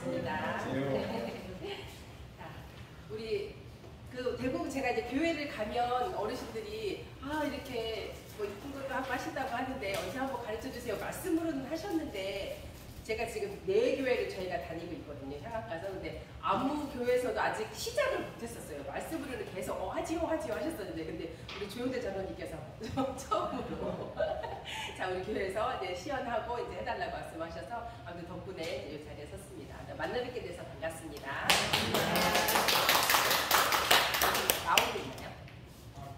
반갑습니다. 자, 우리 대부분 제가 이제 교회를 가면 어르신들이 이렇게 뭐 이쁜 것도 하고 하신다고 하는데 언제 한번 가르쳐 주세요. 말씀으로는 하셨는데 제가 지금 4교회를 저희가 다니고 있거든요. 향학가서. 근데 아무 교회에서도 아직 시작을 못했었어요. 말씀으로는 계속 하지요 하셨었는데 근데 우리 조용대 장로님께서 처음으로 자 우리 교회에서 이제 시연하고 이제 해달라고 말씀하셔서 아무튼 덕분에 이제 이 자리에 섰습니다. 만나뵙게 돼서 반갑습니다. 나오고 있나요?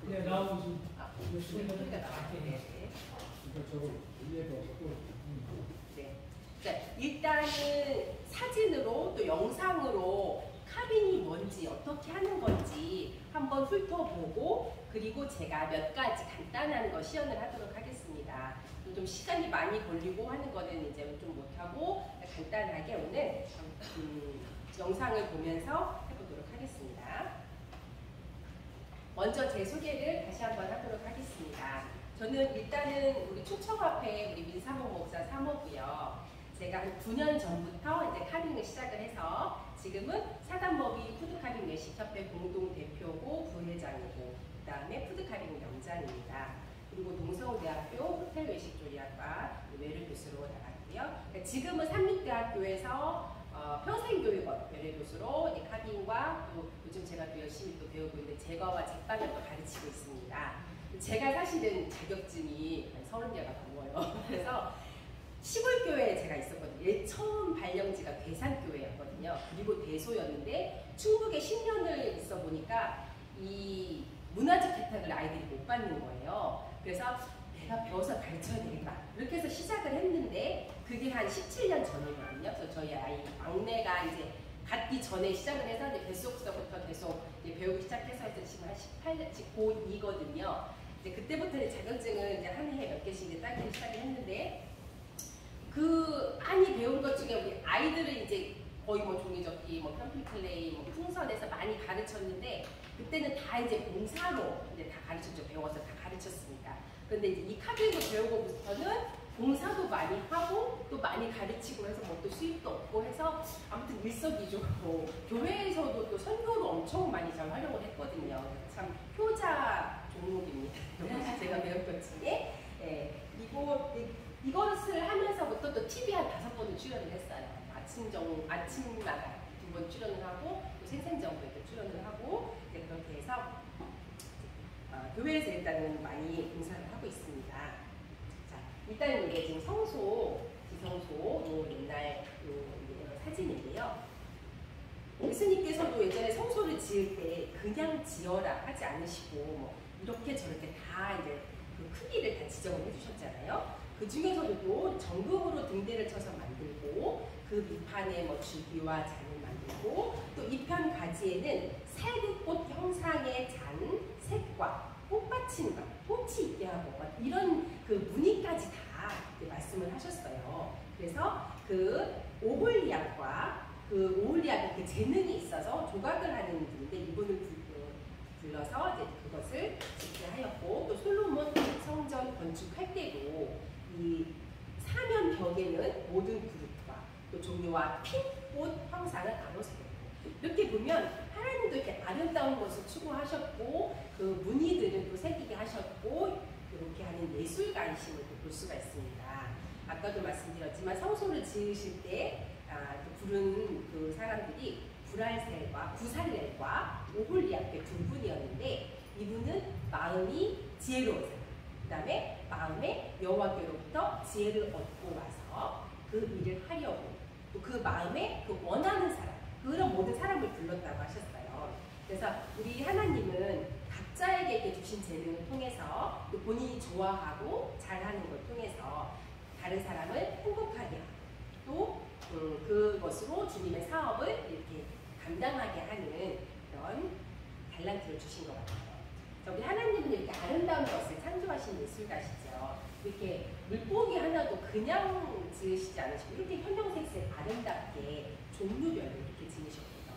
네, 나오고 지금 소리가 나와요. 네. 네. 자, 일단은 사진으로 또 영상으로 카빙이 뭔지 어떻게 하는 건지 한번 훑어보고 그리고 제가 몇 가지 간단한 거 시연을 하도록 하겠습니다. 좀 시간이 많이 걸리고 하는 거는 이제 좀 못하고 간단하게 오늘 영상을 보면서 해보도록 하겠습니다. 먼저 제 소개를 다시 한번 하도록 하겠습니다. 저는 일단은 우리 충청화폐 우리 민사목 목사 사모고요. 제가 한 9년 전부터 이제 카빙을 시작을 해서 지금은 사단법인 푸드카빙 외식협회 공동대표고 부회장이고 그 다음에 푸드카빙 명장입니다. 그리고 동성대학교 호텔외식조리학과 외래 교수로 나갔고요. 지금은 삼육대학교에서 평생교육원 외래 교수로 카빙과 또 요즘 제가 또 열심히 또 배우고 있는 제과와 제빵을 또 가르치고 있습니다. 제가 사실은 자격증이 한 30개가 넘어요. 그래서 시골교회에 제가 있었거든요. 처음 발령지가 괴산교회였거든요. 그리고 대소였는데 충북에 10년을 있어 보니까 이 문화적 혜택을 아이들이 못 받는 거예요. 그래서 내가 배워서 가르쳐야 되겠다. 이렇게 해서 시작을 했는데 그게 한 17년 전이거든요. 그래서 저희 아이 막내가 이제 갖기 전에 시작을 해서 이제 뱃속서부터 계속 이제 배우기 시작해서 이제 지금 한 18년, 고2거든요. 이제 그때부터 자격증을 이제 한 해 몇 개씩 이제 따기 시작을 했는데 그 많이 배운 것 중에 우리 아이들은 이제 거의 뭐 종이접기, 뭐 편필클레이, 뭐 풍선에서 많이 가르쳤는데 그때는 다 이제 봉사로 이제 다 가르쳤죠. 배워서 다 가르쳤으니까. 그런데 이제 이 카빙을 배우고부터는 봉사도 많이 하고 또 많이 가르치고 해서 뭐 또 수입도 얻고 해서 아무튼 일석이조로 교회에서도 또 선교로 엄청 많이 잘 활용을 했거든요. 참 효자 종목입니다. 제가 배운 것 중에 이것을 하면서부터 또 TV 한 5번을 출연을 했어요. 아침마다 2번 출연을 하고 또 생생정보에도 출연을 하고 그렇게 해서 교회에서 일단은 많이 봉사를 하고 있습니다. 자, 일단 이게 지금 지성소 옛날 사진인데요. 예수님께서도 예전에 성소를 지을 때 그냥 지어라 하지 않으시고 뭐 이렇게 저렇게 다 이제 그 크기를 다 지정을 해주셨잖아요. 그 중에서도 또 정금으로 등대를 쳐서 만들고 그 밑판에 뭐 줄기와 잔을 만들고 또 이편 가지에는 살구꽃 형상의 잔, 색과 꽃받침과 꽃이 있게 하고 이런 그 무늬까지 다 말씀을 하셨어요. 그래서 그 오홀리악과 그 오홀리악의 그 재능이 있어서 조각을 하는 분인데 이분을 불러서 이제 그것을 짓게 하였고 또 솔로몬 성전 건축할 때도 이 사면 벽에는 모든 그릇과 또 종류와 핀꽃 형상을 나눠서였고 이렇게 보면 하나님도 이렇게 아름다운 것을 추구하셨고 그 무늬들을 또 새기게 하셨고 이렇게 하는 예술가이심을 또 볼 수가 있습니다. 아까도 말씀드렸지만 성소를 지으실 때 부른 그 사람들이 구살렐과 오홀리압의 두 분이었는데 이분은 마음이 지혜로운 사람 그 다음에 마음에 여호와께로부터 지혜를 얻고 와서 그 일을 하려고 또 그 마음에 그 원하는 사람 그런 모든 사람을 불렀다고 하셨어요. 그래서 우리 하나님은 각자에게 이렇게 주신 재능을 통해서 또 본인이 좋아하고 잘하는 걸 통해서 다른 사람을 행복하게 하고 또 그것으로 주님의 사업을 이렇게 감당하게 하는 그런 달란트를 주신 것 같아요. 우리 하나님은 이렇게 아름다운 것을 창조하신 예술가시죠. 이렇게 물고기 하나도 그냥 지으시지 않으시고 이렇게 형형색색 아름답게 종류별로 이렇게 지으셨고요.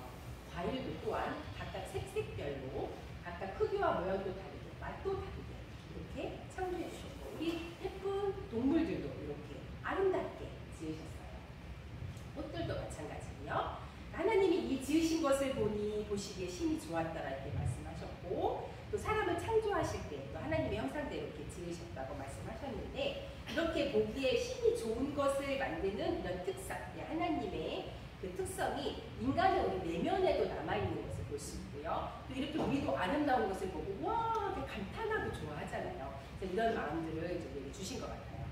과일도 또한 각각 색색별로 각각 크기와 모양도 다르게 맛도 다르게 이렇게 창조해 주셨고 우리 예쁜 동물들도 이렇게 아름답게 지으셨어요. 꽃들도 마찬가지고요. 보시기에 심이 좋았다라 이렇게 말씀하셨고, 또 사람을 창조하실 때 또 하나님의 형상대로 이렇게 지으셨다고 말씀하셨는데, 이렇게 보기에 심이 좋은 것을 만드는 이런 특성, 하나님의 그 특성이 인간의 우리 내면에도 남아있는 것을 볼 수 있고요. 또 이렇게 우리도 아름다운 것을 보고 와 이렇게 감탄하고 좋아하잖아요. 그래서 이런 마음들을 이제 주신 것 같아요.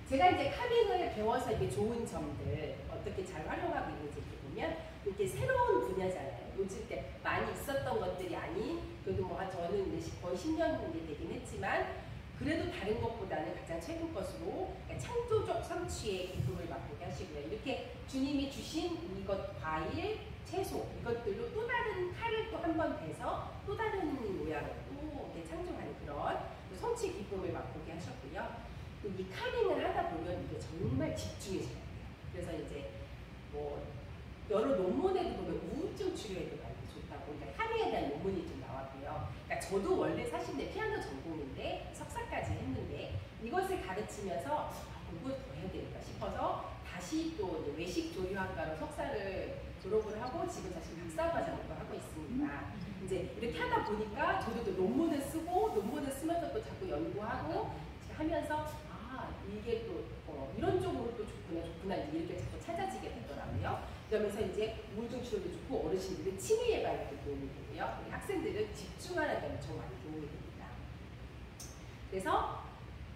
제가 이제 카빙을 배워서 이게 좋은 점들 어떻게 잘 활용하고 있는지 이렇게 보면, 이렇게 새로운 분야잖아요. 요즘 때 많이 있었던 것들이 아닌, 그래도 뭐 저는 이제 거의 10년 되긴 했지만, 그래도 다른 것보다는 가장 최근 것으로 창조적 성취의 기쁨을 맛보게 하시고요. 이렇게 주님이 주신 이것, 과일, 채소, 이것들로 또 다른 칼을 또 한 번 대서 또 다른 모양을 또 이렇게 창조하는 그런 성취 기쁨을 맛보게 하셨고요. 또 이 카빙을 하다 보면 이게 정말 집중해져야 돼요. 그래서 이제 뭐 여러 논문에도 보면 우울증 치료에도 많이 좋다고, 그러니까 카빙에 대한 논문이 좀 나왔고요. 그러니까 저도 원래 사실 내 피아노 전공인데 석사까지 했는데 이것을 가르치면서 공부를 더 해야 되겠다 싶어서 다시 또 외식 조리학과로 석사를 졸업을 하고 지금 사실 박사과정도 하고 있습니다. 이제 이렇게 하다 보니까 저도 또 논문을 쓰고, 논문을 쓰면서 또 자꾸 연구하고 하면서 이게 또 이런 쪽으로 또 좋구나 이렇게 자꾸 찾아지게 되더라고요. 그러면서 이제 우울증 치료도 좋고, 어르신들은 치매 예방에도 도움이 되고요. 우리 학생들은 집중하는 데 엄청 많이 도움이 됩니다. 그래서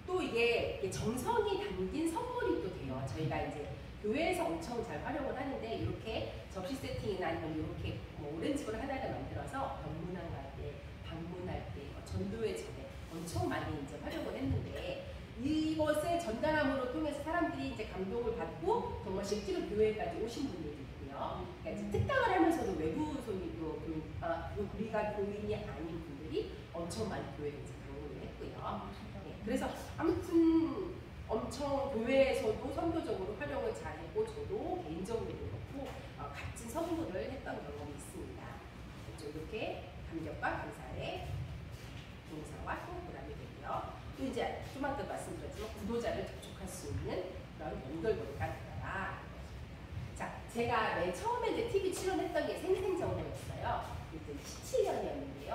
또 이게 정성이 담긴 선물이 또 돼요. 저희가 이제 교회에서 엄청 잘 활용을 하는데, 이렇게 접시 세팅이나 아니면 이렇게 오렌지볼 하나를 만들어서 병문안 갈 때, 방문할 때, 전도회 전에 엄청 많이 이제 활용을 했는데, 이것을 전달함으로 통해서 사람들이 이제 감동을 받고 정말 실제로 교회까지 오신 분들도 있고요. 그러니까 이제 특강을 하면서도 외부 손님도 우리가 교인이 아닌 분들이 엄청 많이 교회에 이제 방문을 했고요. 네, 그래서 아무튼 엄청 교회에서도 선교적으로 활용을 잘했고, 저도 개인적으로도 그렇고 값진 선물을 했던 경험이 있습니다. 이렇게 감격과 감사의 동사와 또 보람이 되고요. 또 이제 좀 아까 말씀드렸지만 구도자를 접촉할 수 있는 그런 연결고리가 되더라. 자, 제가 맨 처음에 이제 TV 출연했던 게 생생정보였어요. 이제 17년이었는데요.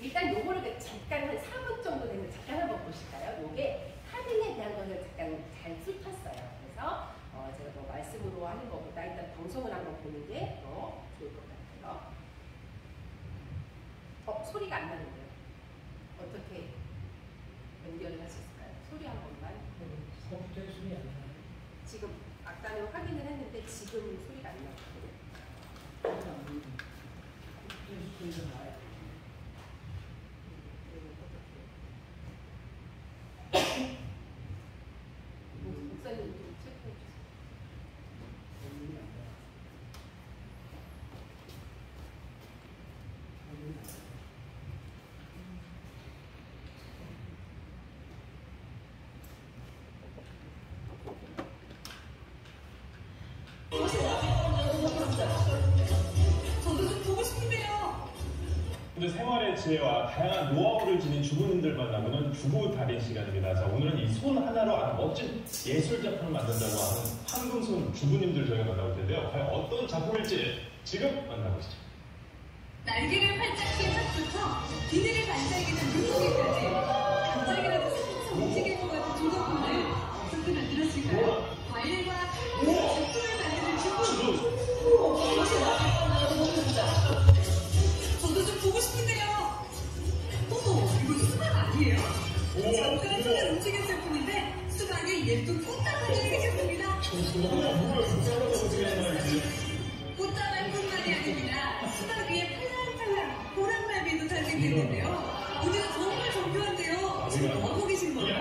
일단 요거를 잠깐 한 4분 정도 되면 잠깐 한번 보실까요? 요게 카빙에 대한 것을 잠깐 잘 훑었어요. 그래서 제가 뭐 말씀으로 하는 것보다 일단 방송을 한번 보는 게 더 좋을 것 같아요. 소리가 안 나는데요. 어떻게 연결을 할 수 있을까요? 소리 한 번만. 컴퓨터에 소리 안 나요. 지금 아까는 확인을 했는데 지금 소리가 안 나거든요. 컴퓨터에 소리가 나요. 목사님 좀 체크해 주세요. 저도 좀 보고 싶은데요. 오늘 생활의 지혜와 다양한 노하우를 지닌 주부님들 만나보는 주부달인 시간입니다. 자, 오늘은 이 손 하나로 아주 멋진 예술 작품을 만든다고 하는 황금손 주부님들 저희가 만나볼 텐데요. 과연 어떤 작품일지 지금 만나보시죠. 날개를 활짝 핀 짝부터 비늘을 반짝이는 눈시까지 반짝이라도 살짝 움직일 것 같은 조각품을 어떻게 만들었을까요? 과일과 칼로 제품을 만드는 주부. 저도 좀 보고 싶은데요. 어머, 이거 수박 아니에요? 잠깐 손을 움직인 제품인데 수박이 예쁜 꽃다발이 생겼습니다. 꽃다발뿐만이 아닙니다. 수박 위에 팔랑팔랑 보람날개도 잘생겼는데요. 우리가 정말 정교한데요. 지금 뭐하고 계신 거예요?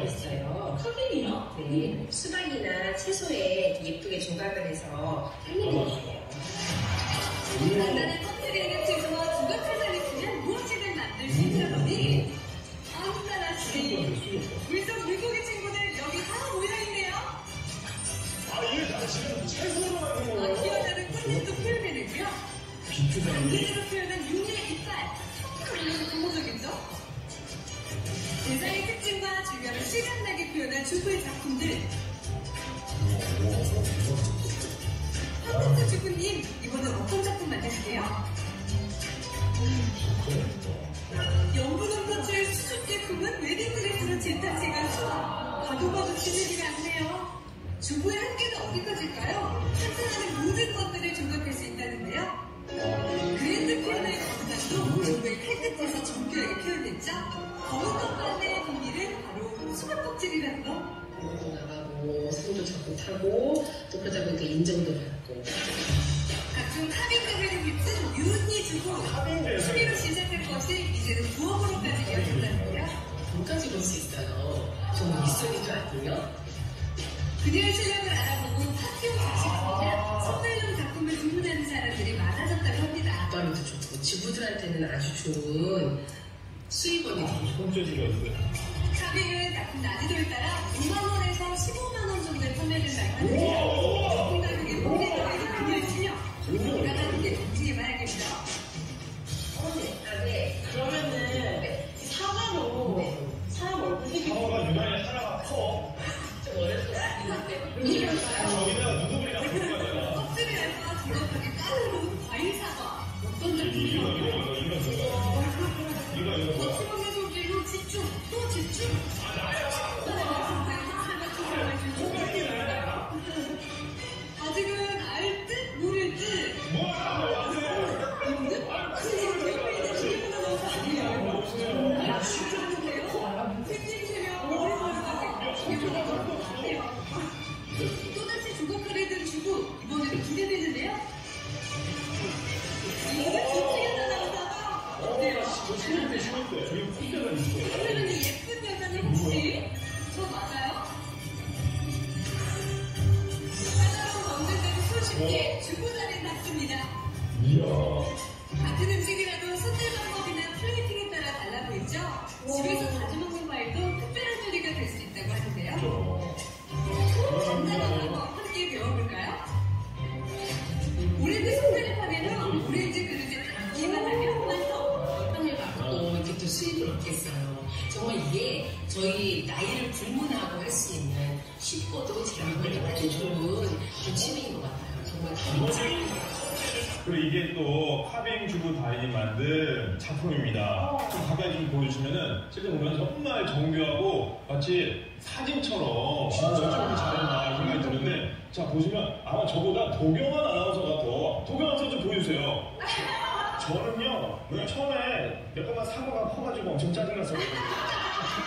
있어요. 카빙이요? 네, 수박이나 채소에 예쁘게 조각을 해서 팔리는 거예요. 간단한 껍질에 있는 채소와 조각 하나를 쓰면 무엇이든 만들 수 있다더니 아무나 씨 물속 물고기 친구들 여기 다 모여있네요. 이게 다 지금 채소로 만든 거예요? 기어자는 꽃잎도 표현해내고요. 단계대로 표현한 용의 이빨 정말 고무적이죠? 대사의 특징과 주변을 시간나게 표현한 주부의 작품들. 황금수 주부님, 이번엔 어떤 작품 만드셨어요? 일 자체가 수학. 봐도 봐도 틀리지가 않네요. 주부의 한계는 어디까지일까요? 상상하는 모든 것들을 조각할 수 있다는데요. 그랜드 피아노의 건강도 주부의 칼끝에서 정교하게 표현됐죠. 검은 것만의 비밀은 바로 수박 껍질이라는 거. 공부도 나가고 상도 자꾸 타고 또 그러다 보니까 인정도 받고 각종 카빙급을 휩쓴 윤희 주부. 취미로 시작할 것이 이제는 부업으로까지 이어졌다는데요. 돈까지 벌 수 있어요. 정말 일석이조 아니요? 그녀의 실력을 알아보고 학교 자식들이나 선물용 작품을 주문하는 사람들이 많아졌다고 합니다. 아빠도 좋고 주부들한테는 아주 좋은 수입원이 돼요. 손재주가 있어요. 카빙은 작품 난이도에 따라 5만원에서 15만원 정도에 판매된다고 하는데요. 작품 가격이 폭등하게 그녀의 실력. 올라가는 게 정중히 말하겠죠. 네. 그러면은 사과로 사람 얼굴이 상어가 유난히 하나가 커. 좀 어려서 있는데 저기다가 누구들이랑 붙는 거잖아. 껍질에서 두껍하게 까르르 과일 사과. 어떤 작품이 이거 뭐야? 거침없는 소리로 집중, 또 집중. 아직은 알 듯 모를 듯. 또다시 조각거리 든 주부, 이번에도 기대되는데요. 이게 진짜 나오다가 어때요? 심했대. 저기 콧대가 있어. 하늘은 예쁜 여자는 혹시 저 맞아요? 까다로운 먹는데도 손쉽게 주부 자리에 놨습니다. 이야. 같은 음식이라도 손질 방법이나 플레이팅에 따라 달라 보이죠? 집에서 자주 먹는 과일도 특별한 요리가 될 수 있다고 하는데요. 간단한 방법 함께 배워볼까요? 오렌지 손질을 하면은 오렌지 그릇에 담기만 하면 완성! 땅을 받고 이렇게 또 수입을 얻겠어요. 정말 이게 저희 나이를 불문하고 할 수 있는 쉽고도 재미있는 아주 좋은 그런 취미인 것 같아요. 정말 감사합니다. 그리고 이게 또 카빙 주부 달인이 만든 작품입니다. 좀 가까이 좀 보여주시면은 실제 보면 정말 정교하고 마치 사진처럼 진짜 어쩜 잘했나 생각이 드는데 자 보시면 아마 저보다 도경환 아나운서가 더 도경환 선수 좀 보여주세요. 저는요 처음에 몇 번만 사고가 커가지고 엄청 짜증났어요.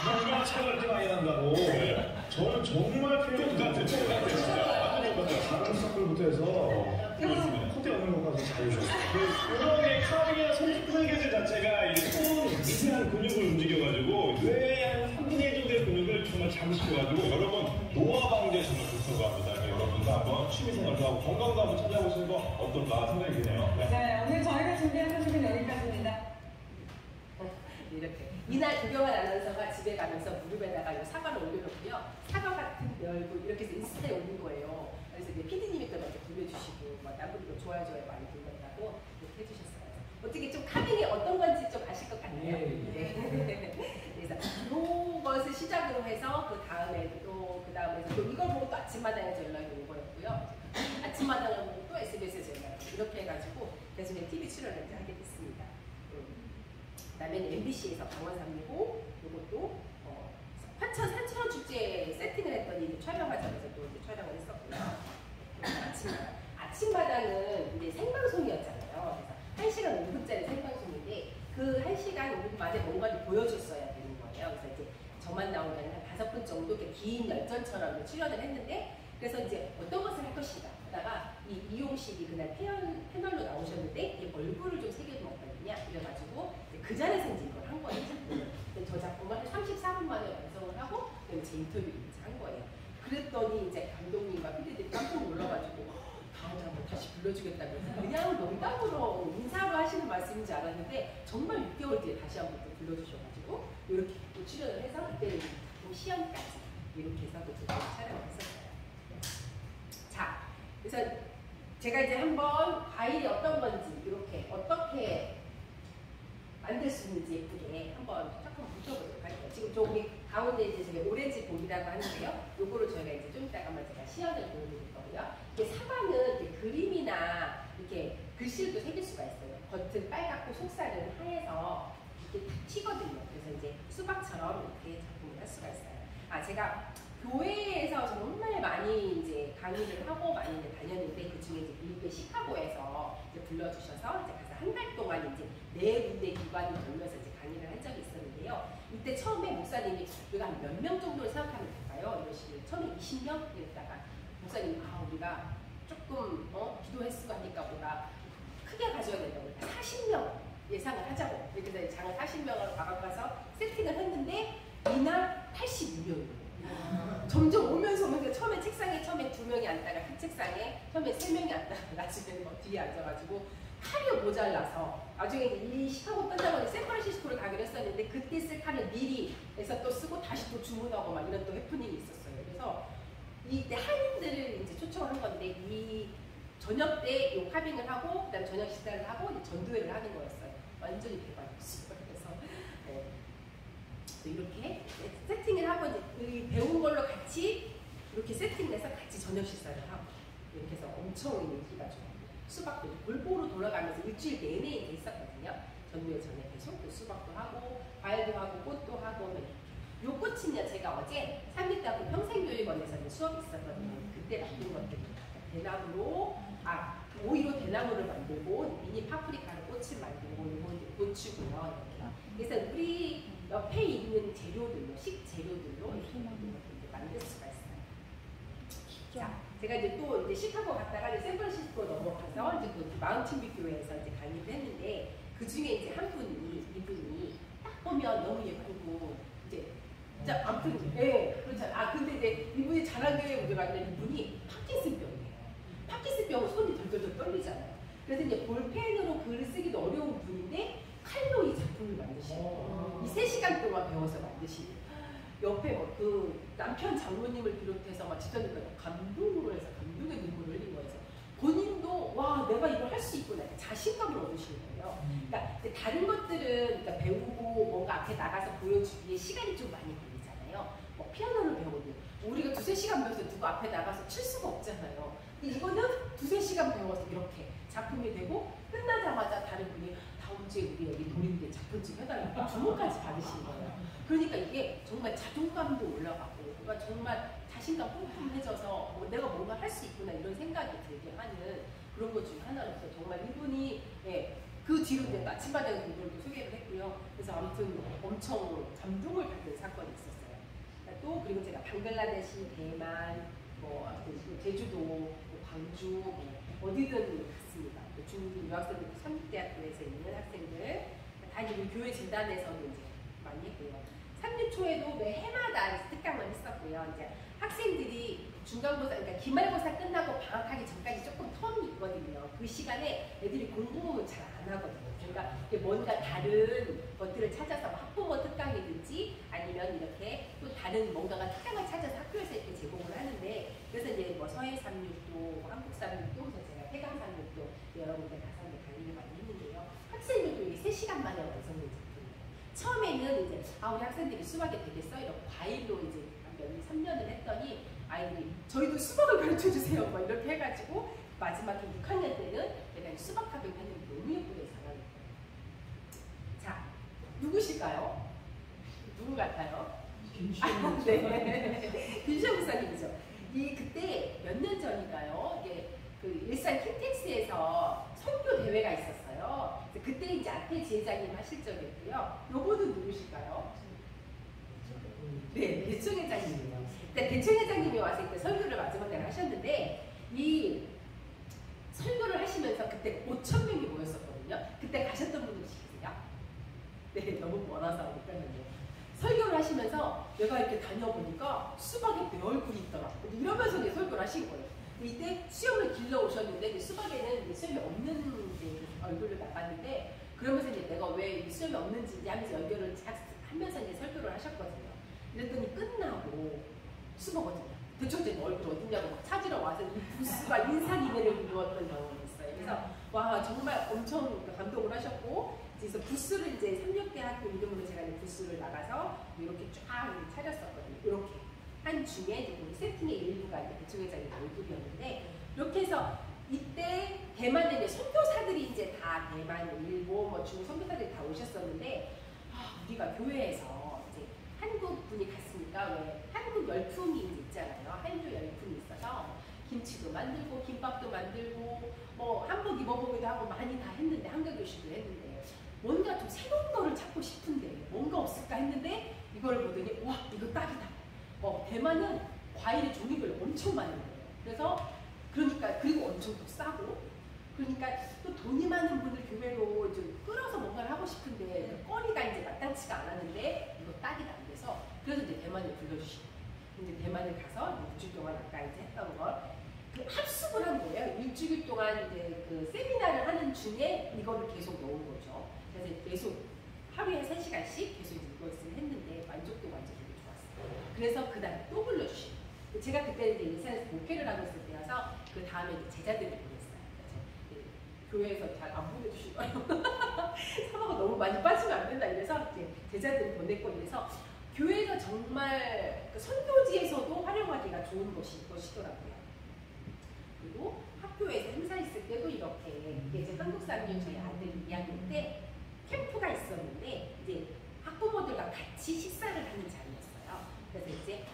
얼마나 차가 이렇게 많이 난다고. 저는 정말 필요한 것 같아요. 진짜 완전 것 같아요. 다른 서클부터 해서 콧대 없는 것까지 잘 해주셨어요. 이런 게 카빙이나 손풀개질 자체가 이손 미세한 근육을 움직여가지고 뇌의 한 3분의 1 정도의 근육을 정말 자극시켜가지고 여러분 노화 방지에 정말 좋다고 합니다. 그러니까 여러분도 한번 취미생활도 하고 건강도 한번 찾아보시는 거 어떨까 생각이 드네요. 네. 네, 오늘 저희가 준비한 소식은 여기까지입니다. 이렇게 이날 도경환 아나운서가 집에 가면서 무릎에다가 이 사과를 올려놓고요. 사과 같은 별고 이렇게 해서 인스타에 올린 거예요. 그래서 이제 PD님이 또 이렇게 돌려주시고 막 남들도 좋아요 많이 눌렀다고 이렇게 해주셨어요. 어떻게 좀 카빙이 어떤 건지 좀 아실 것 같네요. 네. 그래서 그것을 시작으로 해서 그 다음에 또 이걸 보고 또 아침마당에서 연락이 온 거였고요. 아침마당을 보고 또 SBS에서 연락이 이렇게 해가지고 계속 TV 출연을 이제 하게 됐습니다. 그다음에 MBC에서 강원 365 이것도 화천 산천 축제 세팅을 했더니 이제 촬영하자면서 또 이제 촬영을 했었고요. 아침마당은 이제 생방송이었잖아요. 그래서 1시간 5분짜리 생방송인데 그 1시간 5분 만에 뭔가를 보여줬어야 되는 거예요. 그래서 이제 저만 나오면 한 5분 정도 이렇게 긴 열전처럼 출연을 했는데 그래서 이제 어떤 것을 할 것인가 하다가 이용식이 그날 패널로 나오셨는데 이 얼굴을 좀 새겨놓았거든요. 그래가지고 그 자리에서 이제 이걸 한 거예요. 저 작품을 한 34분 만에 완성을 하고 그다음에 제 인터뷰를 이제 한 거예요. 그랬더니 이제 감독님과 PD들이 깜짝 놀라가지고 다음에 한번 다시 불러주겠다고 해서 그냥 농담으로 인사로 하시는 말씀인지 알았는데 정말 6개월 뒤에 다시 한번 또 불러주셔가지고 이렇게 또 출연을 해서 그때는 작품 시연까지 이렇게 해서 또 촬영을 했었어요. 자, 그래서 제가 이제 한번 과일이 어떤 건지 이렇게 어떻게 만들 수 있는지 예쁘게 한번 조금 붙여보도록 할게요. 지금 저기 가운데 이제 저기 오렌지 볼이라고 하는데요. 요거를 저희가 이제 좀 이따가 한번 제가 시연을 보여드릴 거고요. 이게 사과는 이렇게 그림이나 이렇게 글씨도 새길 수가 있어요. 겉은 빨갛고 속살은 하얘서 이렇게 탁 튀거든요. 그래서 이제 수박처럼 이렇게 작품을 할 수가 있어요. 제가 교회에서 정말 많이 이제 강의를 하고 많이 이제 다녔는데 그 중에 이제 미국의 시카고에서 이제 불러주셔서 이제 가서 한 달 동안 이제 네 군데 기관을 돌면서 이제 강의를 한 적이 있었는데요. 이때 처음에 목사님이 우리가 한 몇 명 정도를 생각하면 될까요? 이런 식으로 처음에 20명 이랬다가 목사님이 우리가 조금 기도 횟수가 하니까 보다 크게 가져야 된다고 40명 예상을 하자고 이렇게 해서 장을 40명으로 가서 세팅을 했는데 이날 82명이에요. 점점 오면서 처음에 책상에 처음에 2명이 앉다가 큰 책상에 처음에 3명이 앉다가 나중에는 뒤에 앉아가지고 칼이 모자라서 나중에 이 시카고 끝나고 샌프란시스코를 가기로 했었는데 그때 쓸 칼을 미리 해서 또 쓰고 다시 또 주문하고 막 이런 또 해프닝이 있었어요. 그래서 이때 한인들을 이제 초청을 한 건데 이 저녁 때 요 카빙을 하고 그다음에 저녁 식사를 하고 이제 전도회를 하는 거였어요. 완전히 대박이었어요. 그래서 이렇게 세팅을 하고 이제 배운 걸로 같이 이렇게 세팅해서 같이 저녁 식사를 하고 이렇게 해서 엄청 인기가 좋아요. 수박도 골고루 돌아가면서 일주일 내내 이렇게 있었거든요. 전도회 전에 계속 수박도 하고 과일도 하고 꽃도 하고 이렇게. 요 꽃은요 제가 어제 삼립대학교 평생교육원에서 수업이 있었거든요. 그때 만든 것들입니다. 대나무로 오이로 대나무를 만들고 미니 파프리카로 꽃을 만들고 이거 이제 고추고요. 이렇게. 그래서 우리 옆에 있는 재료들로 식재료들로 이렇게 만들 수가 있어요. 자, 제가 이제 또 이제 시카고 갔다가 이제 샌프란시스코 넘어가서 이제 그 마운틴뷰 교회에서 이제 강의를 했는데 그 중에 이제 한 분이 이분이 딱 보면 너무 예쁘고 이제 진짜 아무튼 그렇죠. 근데 이제 이분이 잘한 게 문제가 아니라 이분이 파킨슨병이에요. 파킨슨병은 손이 덜덜덜 떨리잖아요. 그래서 이제 볼펜으로 글을 쓰기도 어려운 분인데 칼로 이 작품을 만드시고 이 3시간 동안 배워서 만드시고 옆에 그 남편 장모님을 비롯해서 막 집사님들 감동을 해서 감동의 눈물을 흘린 거예요. 본인도 와 내가 이걸 할 수 있구나 자신감을 얻으시는 거예요. 그러니까 다른 것들은 그러니까 배우고 뭔가 앞에 나가서 보여주기에 시간이 좀 많이 걸리잖아요. 뭐 피아노를 배우든 우리가 2-3시간 배워서 누구 앞에 나가서 칠 수가 없잖아요. 근데 이거는 2-3시간 배워서 이렇게 작품이 되고 끝나자마자 다른 분이 다음 주에 우리 여기 노린대 작품 좀 해달라고 주문까지 받으시는 거예요. 그러니까 이게 정말 자존감도 올라가고 뭔가 정말 자신감 뿜뿜해져서 내가 뭔가 할 수 있구나 이런 생각이 들게 하는 그런 것 중에 하나로서 정말 이분이 그 뒤로 이제 나침반에 이분도 소개를 했고요. 그래서 아무튼 엄청 감동을 받는 사건이 있었어요. 또 그리고 제가 방글라데시, 대만, 제주도, 광주 어디든 갔습니다. 중국 유학생들, 삼립대학교에서 있는 학생들 다 이제 우리 교회 진단에서도 이제 많이 했고요. 3년 초에도 매 해마다 특강을 했었고요. 이제 학생들이 중간고사, 그러니까 기말고사 끝나고 방학하기 전까지 조금 텀이 있거든요. 그 시간에 애들이 공부는 잘 안 하거든요. 그러니까 뭔가 다른 것들을 찾아서 학부모 특강이든지 아니면 이렇게 또 다른 뭔가가 특강을 찾아서 학교에서 이렇게 제공을 하는데 그래서 이제 서해 삼육도, 한국 삼육도, 제가 해강 삼육도 여러 군데 가서 강의를 많이 했는데요. 학생들도 이게 3시간 만에 완성된 작품이에요. 처음에는 이제 우리 학생들이 수박이 되겠어? 이런 과일로 이제 3년을 했더니 아이들이 저희도 수박을 가르쳐주세요 막 이렇게 해가지고 마지막에 6학년 때는 내가 수박 카빙 했는데 너무 예쁘게 잘하는 거예요. 자, 누구실까요? 누구 같아요? 김시영 네. 김시영 목사님이죠. 그때 몇 년 전인가요? 이게 그 일산 킨텍스에서 선교 대회가 있었어요. 그때 이제 앞에 지회장님 하실 적이었고요. 요거는 누구실까요? 네, 대총 회장님이에요. 대총 회장님이 와서 그때 설교를 마지막에 하셨는데 이 설교를 하시면서 그때 5,000명이 모였었거든요. 그때 가셨던 분들 계세요? 네, 너무 멀어서 못 갔는데 설교를 하시면서 내가 이렇게 다녀보니까 수박에 내 얼굴이 있더라. 이러면서 이제 설교를 하신 거예요. 이때 수염을 길러 오셨는데 수박에는 수염이 없는 얼굴로 나갔는데 그러면서 이제 내가 왜 수염이 없는지 하면서 연결을 하면서 이제 설교를 하셨거든요. 그랬더니 끝나고 수박거든요. 대충 얼굴 어딨냐고 막 찾으러 와서 이 부스가 인산인해를 이루었던 경험이 있어요. 그래서 와 정말 엄청 감동을 하셨고 그래서 부스를 이제 삼육대학교 이름으로 제가 이제 부스를 나가서 이렇게 쫙 차렸었거든요. 이렇게 한 중에 이제 우리 세팅의 일부가 이제 대총 회장님 얼굴이었는데 이렇게 해서 이때 대만에 이제 선교사들이 이제 다 대만, 일본, 중국 선교사들이 다 오셨었는데 우리가 교회에서 이제 한국 분이 갔으면 우리가 왜 한국 열풍이 있잖아요. 한류 열풍이 있어서 김치도 만들고 김밥도 만들고 뭐 한복 입어보기도 하고 많이 다 했는데 한글 교실도 했는데 뭔가 좀 새로운 거를 찾고 싶은데 뭔가 없을까 했는데 이걸 보더니 와 이거 딱이다. 대만은 과일의 종류별로 엄청 많은 거예요. 그래서 그러니까 그리고 엄청 또 싸고 그러니까 또 돈이 많은 분들 교회로 좀 끌어서 뭔가를 하고 싶은데 그 거리가 이제 마땅치가 않았는데 이거 딱이다 안 돼서 그래서 이제 대만을 불러주시고 이제 대만을 가서 일주일 동안 아까 이제 했던 걸 그 합숙을 한 거예요. 일주일 동안 이제 그 세미나를 하는 중에 이거를 계속 넣은 거죠. 그래서 계속 하루에 3시간씩 계속 이것을 했는데 만족도가 완전 되게 좋았어요. 그래서 그다음에 또 불러주시고 제가 그때 이제 일산에서 목회를 하고 있을 때여서 그 다음에 이제 제자들을 보냈어요. 교회에서 잘 안 보내주시고요. 사모가 너무 많이 빠지면 안 된다 이래서 이제 제자들을 보냈고 이래서 교회가 정말 그 선교지에서도 활용하기가 좋은 것이더라고요. 그리고 학교에서 행사 있을 때도 이렇게 이제 한국사람들 저희 아들 2학년 때 캠프가 있었는데 이제 학부모들과 같이 식사를 하는 자리였어요. 그래서 이제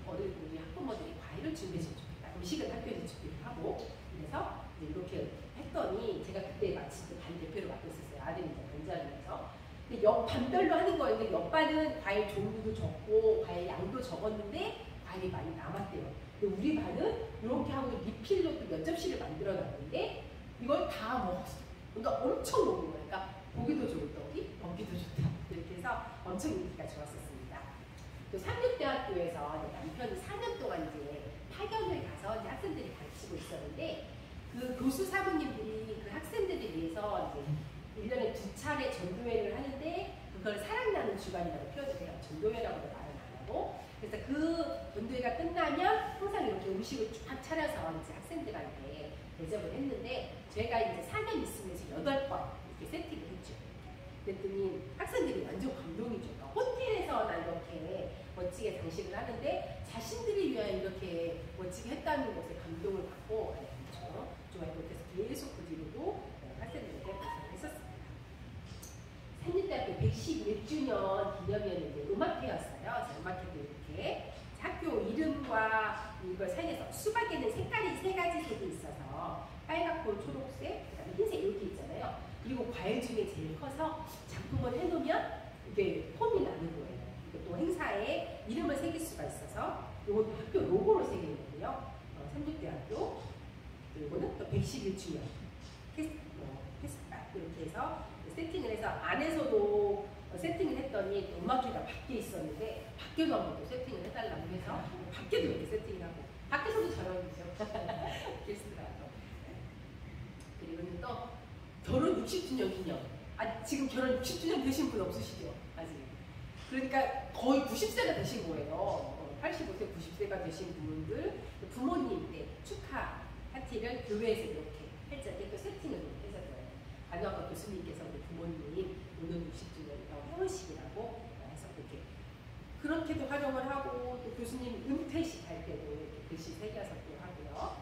우리 학부모들이 과일을 준비해주면 좋겠다. 음식은 학교에서 준비를 하고 그래서 이제 이렇게 했더니 제가 그때 마침 반 대표를 맡았었어요. 아들이 이제 반장이면서. 근데 반별로 하는 거였는데 옆반은 과일 종류도 적고 과일 양도 적었는데 과일이 많이 남았대요. 근데 우리 반은 이렇게 하고 리필로 또 몇 접시를 만들어놨는데 이걸 다 먹었어요. 그러니까 엄청 먹은 거예요. 그러니까 보기도 좋은 떡이 먹기도 좋다. 이렇게 해서 엄청 인기가 좋았었습니다. 또 삼육대학교에서 남편이 4년 동안 이제 파견을 가서 이제 학생들이 가르치고 있었는데 그 교수 사모님들이 그 학생들을 위해서 이제 1년에 2차례 전도회를 하는데 그걸 사랑나는 주간이라고 표현을 해요. 전도회라고도 말은 안 하고 그래서 그 전도회가 끝나면 항상 이렇게 음식을 쫙 차려서 이제 학생들한테 대접을 했는데 저희가 이제 4년 있으면서 8번 이렇게 세팅을 했죠. 그랬더니 학생들이 완전 감동이죠. 그러니까 호텔에서나 이렇게 멋지게 장식을 하는데 자신들이 위하여 이렇게 멋지게 했다는 것에 감동을 받고 좋아요. 그래서 계속 그 뒤로도 학생들에게 보상을 했었습니다. 산림대학교 111주년 기념이었는데 음악회였어요. 음악회도 이렇게 학교 이름과 이걸 사이에서 수박에는 색깔이 3가지 색이 있어서 빨갛고 초록색, 그다음에 흰색 이렇게 있잖아요. 그리고 과일 중에 제일 커서 작품을 해놓으면 이게 폼이 나는 거예요. 또 행사에 이름을 새길 수가 있어서 이것도 학교 로고로 새기는 거고요. 삼육대학교 그리고는 또 111주년 페스타 이렇게 해서 세팅을 해서 안에서도 세팅을 했더니 또 음악회가 밖에 있었는데 밖에도 한번 또 세팅을 해달라고 해서 밖에도 이렇게 세팅을 하고 밖에서도 잘 어울리죠. 게스트라고. 그리고는 또 결혼 60주년 기념. 지금 결혼 60주년 되신 분 없으시죠? 아직. 그러니까 거의 90세가 되신 거예요. 85세, 90세가 되신 분들 부모님 때 축하 파티를 교회에서 이렇게 할 적에 또 세팅을 해줬어요. 간호학과 교수님께서 우리 부모님 오늘 60주년이라고 회원식이라고 해서 이렇게 그렇게도 활용을 하고 또 교수님 은퇴식 할 때도 이렇게 글씨 새겨서 또 하고요.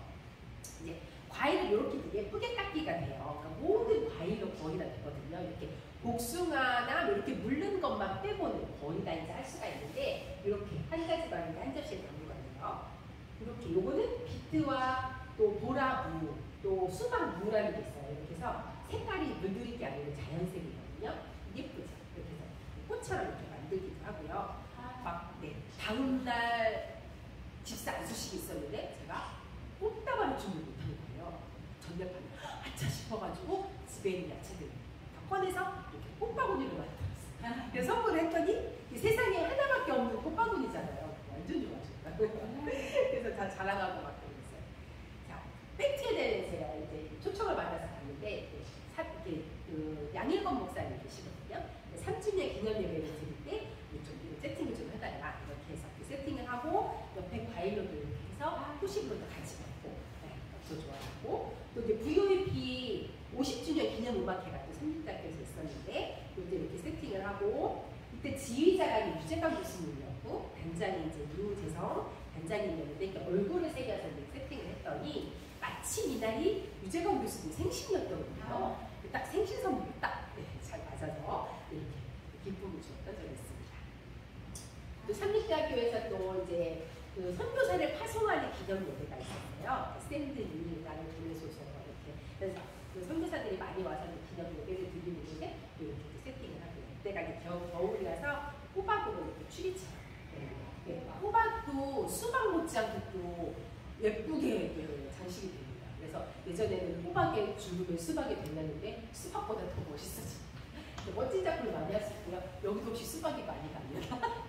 이제 과일을 이렇게 되게 예쁘게 깎기가 돼요. 그러니까 모든 과일로 거의 다 되거든요. 이렇게 복숭아나 이렇게 물른 것만 빼고는 거의 다 이제 할 수가 있는데 이렇게 한 가지 과일인데 한 접시에 담그거든요. 이렇게 요거는 비트와 또 보라무, 또 수박무라는 게 있어요. 이렇게 해서 색깔이 물들이게 아니고 자연색이거든요. 예쁘죠? 이렇게 해서 꽃처럼 이렇게 만들기도 하고요. 다음날 집사 안수식이 있었는데 제가 꽃다발을 준비 못한 거예요. 전날밤에 아차 싶어가지고 집에 있는 야채들 다 꺼내서 이렇게 꽃바구니를 만들었어요. 그래서 선물을 했더니 세상에 하나밖에 없는 꽃바구니잖아요. 완전 좋아졌어요. 그래서 다 자랑하고 막 그랬어요. 자, 팩트에 대해서 제가 이제 초청을 받아서 갔는데 그 양일권 목사님 계시거든요. 3주년 기념예배를 드릴 때 좀 세팅을 좀 해달라 이렇게 해서 세팅을 하고 옆에 과일로도 이렇게 해서 후식으로도 같이 먹고 또 좋아하고 또 이제 VOP 50주년 기념 음악회가 또 삼육대학교에서 있었는데 이제 이렇게 세팅을 하고 이때 지휘자가 유재강 교수님이었고 단장이 이제 유재성 단장님이었는데 이렇게 얼굴을 새겨서 이제 세팅을 했더니 마침 이날이 유재강 교수님 생신이었더군요. 딱 생신 선물이 딱 잘 맞아서 이렇게 기쁨을 주었던 적이 있습니다. 또 그 삼립대학교에서 또 이제 그 선교사를 파송하는 기념 예배가 있었어요. 샌드니라는 분의 소설 이렇게. 그래서 그 선교사들이 많이 와서 기념 예배를 드리는데 이렇게 세팅을 하고요. 그때가 이제 겨울이라서 호박으로 이렇게 추리처럼. 호박도 수박 못지않게 또 예쁘게 장식이 됩니다. 그래서 예전에는 호박에 죽으면 수박이 됐는데 수박보다 더 멋있어져. 멋진 작품을 많이 하시고요. 여기도 혹시 수박이 많이 갑니다.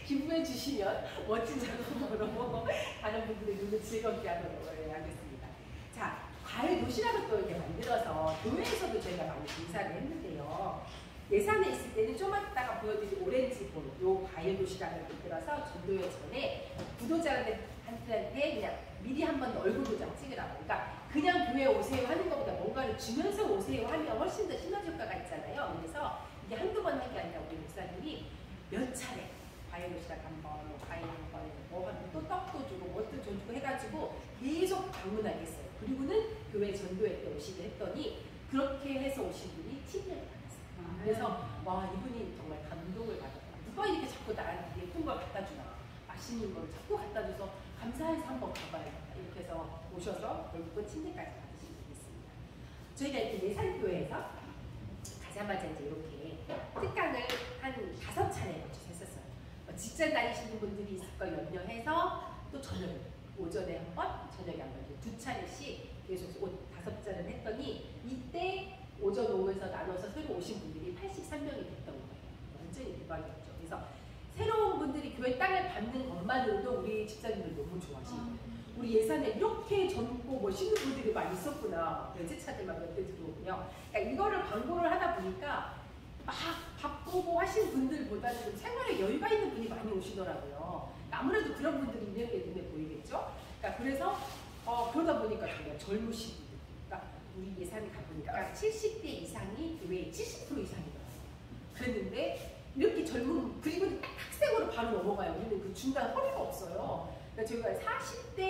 기부해 주시면 멋진 작품으로 다른 분들의 눈을 즐겁게 하도록 하겠습니다. 자, 과일 도시락을 또 이렇게 만들어서 교회에서도 저희가 많이 봉사를 했는데요. 예산에 있을 때는 좀 이따가 보여드릴 오렌지 볼, 요 과일 도시락을 만들어서 전도회 전에 구독자한테 그냥 미리 한번 얼굴 도장 찍으라고. 그러니까 그냥 교회 오세요 하는 것보다 뭔가를 주면서 오세요 하면 훨씬 더 시너지 효과가 있잖아요. 그래서 이게 한두 번 한 게 아니라 우리 목사님이 몇 차례 과일 도시락 한 번, 과일 한 번, 또 떡도 주고 뭐도 줘주고 해가지고 계속 방문하게 했어요. 그리고는 교회 전도회 때 오시게 했더니 그렇게 해서 오신 분이 7년을 받았어요. 그래서 와, 이분이 정말 감동을 받았다. 누가 이렇게 자꾸 나한테 예쁜 걸 갖다 주나, 맛있는 걸 자꾸 갖다 줘서 감사해서 한번 가봐야겠다. 이렇게 해서 오셔서 결국은 침대까지 받으시게 됐습니다. 저희가 이렇게 예산교회에서 가자마자 이제 이렇게 특강을 한 5차례 걸쳐서 했었어요. 직장 다니시는 분들이 있을 걸 염려해서 또 저녁에, 오전에 한 번, 저녁에 한 번, 2차례씩 계속 5-5잔을 했더니 이때 오전 오후에서 나눠서 새로 오신 분들이 83명이 됐던 거예요. 완전히 대박이었죠. 그래서 새로운 분들이 교회 땅을 밟는 것만으로도 우리 집사님들 너무 좋아하시는 거예요. 우리 예산에 이렇게 젊고 멋있는 분들이 많이 있었구나. 연세차들만 몇 대 들어오고요. 그러니까 이거를 광고를 하다 보니까 막 바쁘고 하신 분들보다는 좀 생활에 여유가 있는 분이 많이 오시더라고요. 아무래도 그런 분들이 있는 게 눈에 보이겠죠. 그러니까 그래서 그러다 보니까 정말 젊으신 분들, 그러니까 우리 예산에 가보니까 70대 이상이 교회의 70% 이상이더라고요. 그랬는데 이렇게 젊은, 그리고 딱 학생으로 바로 넘어가요. 우리는 그 중간 허리가 없어요. 그러니까 저희가 40대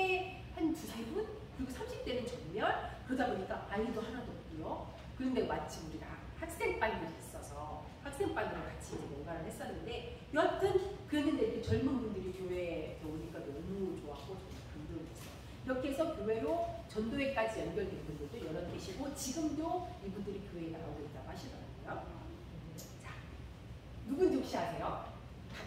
한 2-3분, 그리고 30대는 전멸, 그러다 보니까 아이도 하나도 없고요. 그런데 마침 우리가 학생반들이 있어서 학생반으로 같이 이제 뭔가를 했었는데, 여하튼 그랬는데 이렇게 젊은 분들이 교회에 오니까 너무 좋았고 정말 감동이 됐어요. 이렇게 해서 교회로 전도회까지 연결된 분들도 여러 계시고, 지금도 이분들이 교회에 나오고 있다고 하시더라고요. 자, 누군지 혹시 아세요?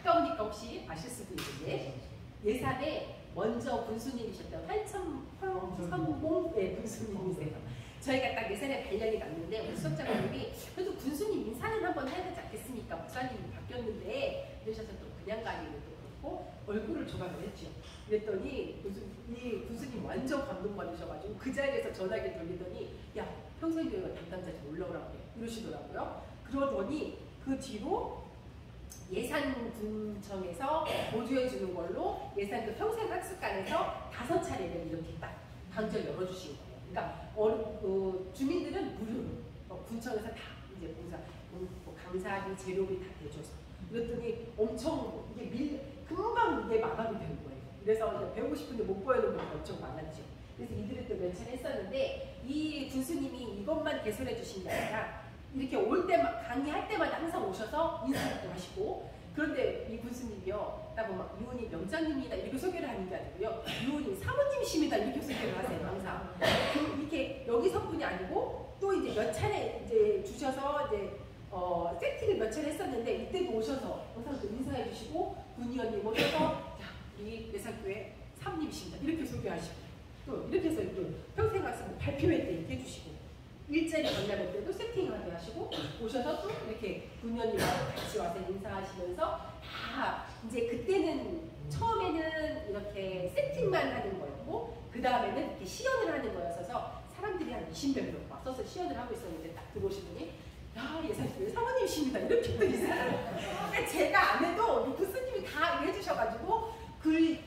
가까우니까 혹시 아실 수도 있는데, 예산에 먼저 군수님이셨던 환천성공 군수님이세요. 저희가 딱 예산에 발령이 났는데 우리 수석자분들이 그래도 군수님 인사는 한번 해야 되지 않겠습니까? 목사님이 바뀌었는데 이러셔서 또 그냥 가기는 또 그렇고 얼굴을 조각을 했죠. 그랬더니 이 군수님 완전 감동받으셔가지고 그 자리에서 전화기 돌리더니 야, 평생교회가 담당자 좀 올라오라고 그래 이러시더라고요. 그러더니 그 뒤로 예산군청에서 보조해주는 걸로 예산그 평생학습관에서 5차례를 이렇게 딱 강좌를 열어주신 거예요. 그러니까 주민들은 무료로 군청에서 다 이제 봉사, 강사비, 재료비 다 대줘서 그랬더니 엄청 이게 금방 이게 마감이 되는 거예요. 그래서 이제 배우고 싶은데 못 배우는 분이 엄청 많았죠. 그래서 이들을 또 몇 차례 했었는데 이 군수님이 이것만 개설해 주신 게 아니라 이렇게 올 때만 강의할 때마다 항상 오셔서 인사도 하시고, 그런데 이 군수님이요, 딱 보면 유원님 명장님이다 이렇게 소개를 하는 게 아니고요, 유원님 사모님이십니다 이렇게 소개를 하세요 항상. 이렇게 여기서뿐이 아니고 또 이제 몇 차례 이제 주셔서 이제 세팅을 몇 차례 했었는데 이때도 오셔서 항상 또 인사해 주시고, 군의원님 오셔서 야, 이 예산교회 사모님이십니다 이렇게 소개하시고, 또 이렇게 해서 또 평생학습 발표회 때 이렇게 해주시고, 일자리 만날 때도 세팅을 하시고 오셔서 또 이렇게 군의원님하고 같이 와서 인사하시면서 다 이제 그때는 처음에는 이렇게 세팅만 하는 거였고 그 다음에는 이렇게 시연을 하는 거였어서 사람들이 한 20명 정도 와서서 시연을 하고 있었는데 딱 들어오시더니 야, 예산교회 사모님이십니다 이렇게 또 인사를. 그러니까 제가 안 해도 우리 교수님이 다 해주셔가지고